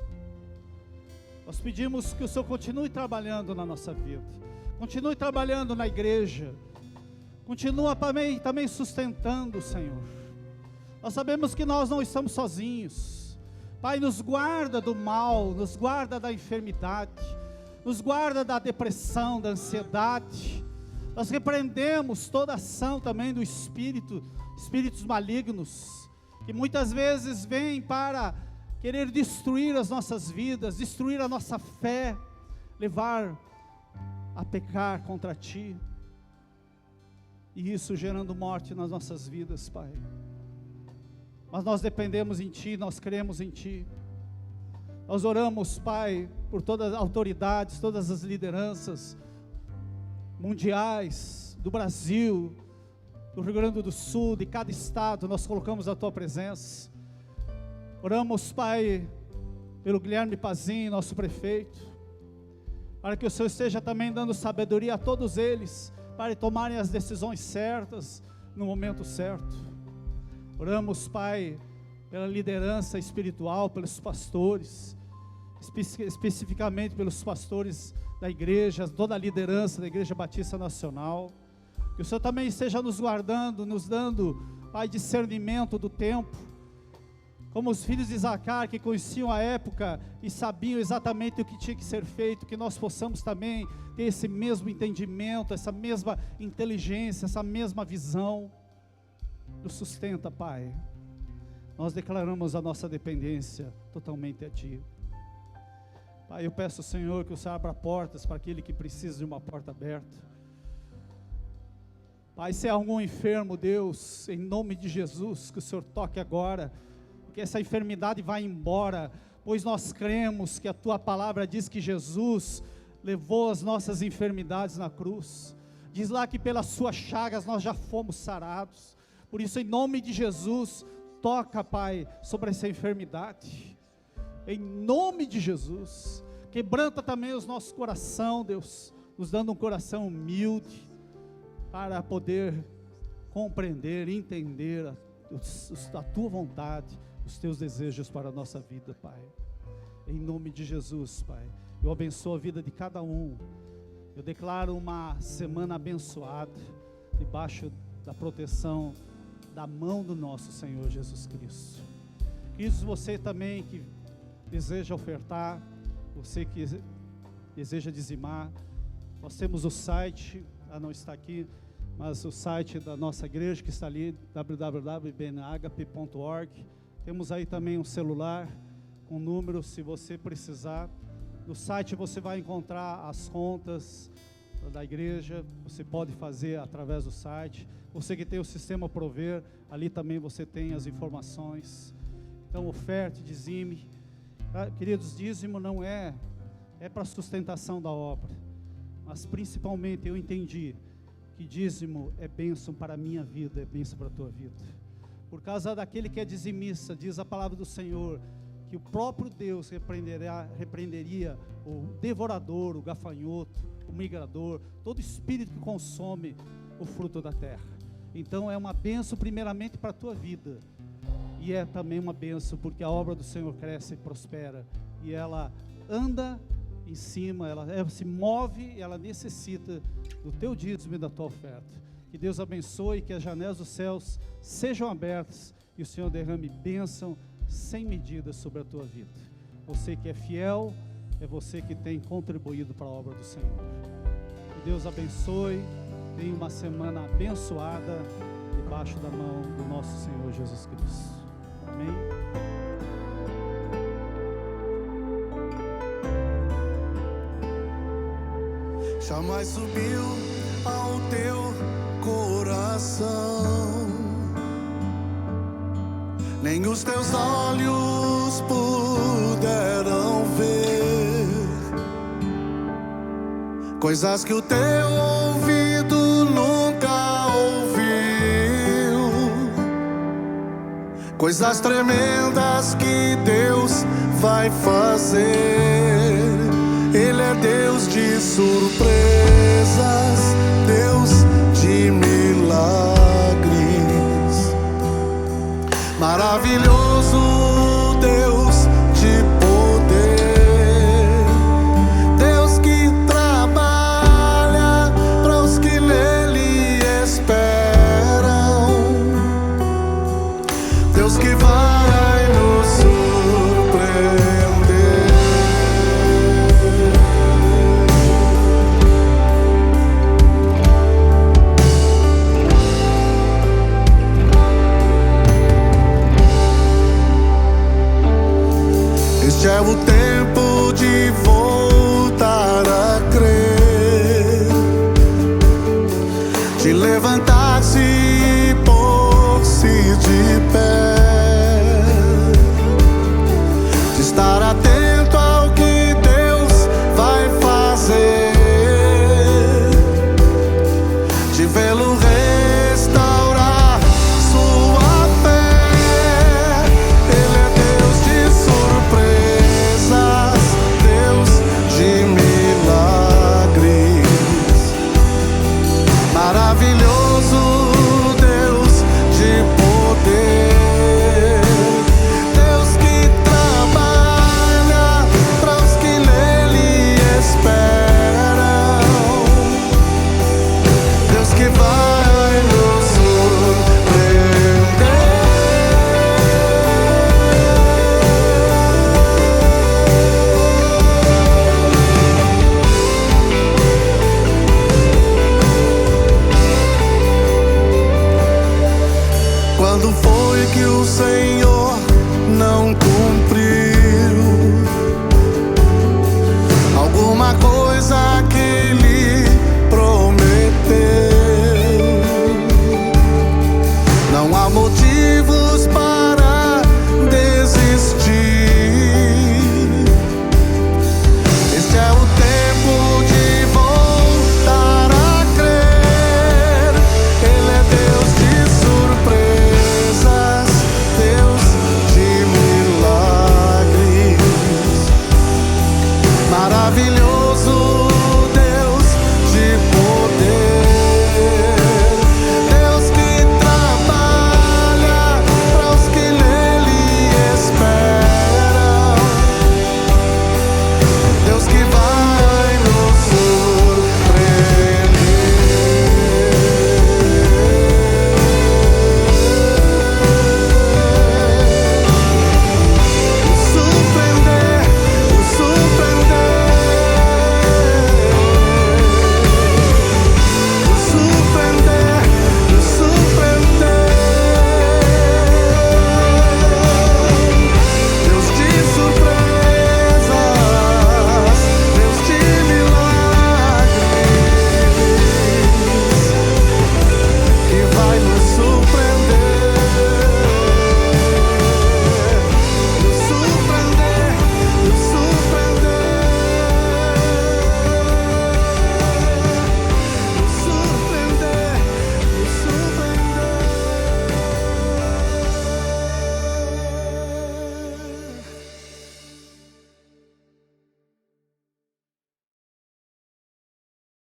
Nós pedimos que o Senhor continue trabalhando na nossa vida, continue trabalhando na igreja, continua também sustentando, Senhor. Nós sabemos que nós não estamos sozinhos. Pai, nos guarda do mal, nos guarda da enfermidade, nos guarda da depressão, da ansiedade. Nós repreendemos toda ação também do espíritos malignos, que muitas vezes vêm para querer destruir as nossas vidas, destruir a nossa fé, levar a pecar contra Ti, e isso gerando morte nas nossas vidas, Pai. Mas nós dependemos em Ti, nós cremos em Ti. Nós oramos, Pai, por todas as autoridades, todas as lideranças mundiais do Brasil, do Rio Grande do Sul, de cada estado. Nós colocamos a Tua presença. Oramos, Pai, pelo Guilherme Pazin, nosso prefeito, para que o Senhor esteja também dando sabedoria a todos eles, para tomarem as decisões certas, no momento certo. Oramos, Pai, pela liderança espiritual, pelos pastores, especificamente pelos pastores da igreja, toda a liderança da Igreja Batista Nacional. Que o Senhor também esteja nos guardando, nos dando, Pai, discernimento do tempo, como os filhos de Zacar, que conheciam a época e sabiam exatamente o que tinha que ser feito, que nós possamos também ter esse mesmo entendimento, essa mesma inteligência, essa mesma visão. Nos sustenta, Pai. Nós declaramos a nossa dependência totalmente a Ti. Pai, eu peço, Senhor, que o Senhor abra portas para aquele que precisa de uma porta aberta. Pai, se há algum enfermo, Deus, em nome de Jesus, que o Senhor toque agora, que essa enfermidade vá embora, pois nós cremos que a Tua palavra diz que Jesus levou as nossas enfermidades na cruz. Diz lá que pelas Suas chagas nós já fomos sarados. Por isso, em nome de Jesus, toca, Pai, sobre essa enfermidade. Em nome de Jesus, quebranta também os nossos corações, Deus, nos dando um coração humilde, para poder compreender, entender a Tua vontade, os Teus desejos para a nossa vida, Pai. Em nome de Jesus, Pai, eu abençoo a vida de cada um. Eu declaro uma semana abençoada, debaixo da proteção da mão do nosso Senhor Jesus Cristo. Queridos, você também que deseja ofertar, você que deseja dizimar, nós temos o site, não está aqui, mas o site da nossa igreja que está ali, www.bnhp.org. Temos aí também um celular com número, se você precisar. No site você vai encontrar as contas da igreja, você pode fazer através do site. Você que tem o sistema Prover, ali também você tem as informações. Então oferte, dizime. Queridos, dízimo não é para sustentação da obra, mas principalmente eu entendi que dízimo é bênção para a minha vida, é bênção para a tua vida. Por causa daquele que é dizimista, diz a palavra do Senhor, que o próprio Deus repreenderia o devorador, o gafanhoto, o migrador, todo espírito que consome o fruto da terra. Então é uma bênção primeiramente para a tua vida, e é também uma bênção porque a obra do Senhor cresce e prospera, e ela anda em cima, ela se move, ela necessita do teu dízimo e da tua oferta. Que Deus abençoe, que as janelas dos céus sejam abertas e o Senhor derrame bênção sem medida sobre a tua vida. Você que é fiel, é você que tem contribuído para a obra do Senhor. Que Deus abençoe, tenha uma semana abençoada debaixo da mão do nosso Senhor Jesus Cristo. Amém. Jamais subiu ao teu coração, nem os teus olhos olhos puderam ver, coisas que o teu ouvido nunca ouviu, coisas tremendas que Deus vai fazer. Ele é Deus de surpresas, Deus de milagres, maravilhoso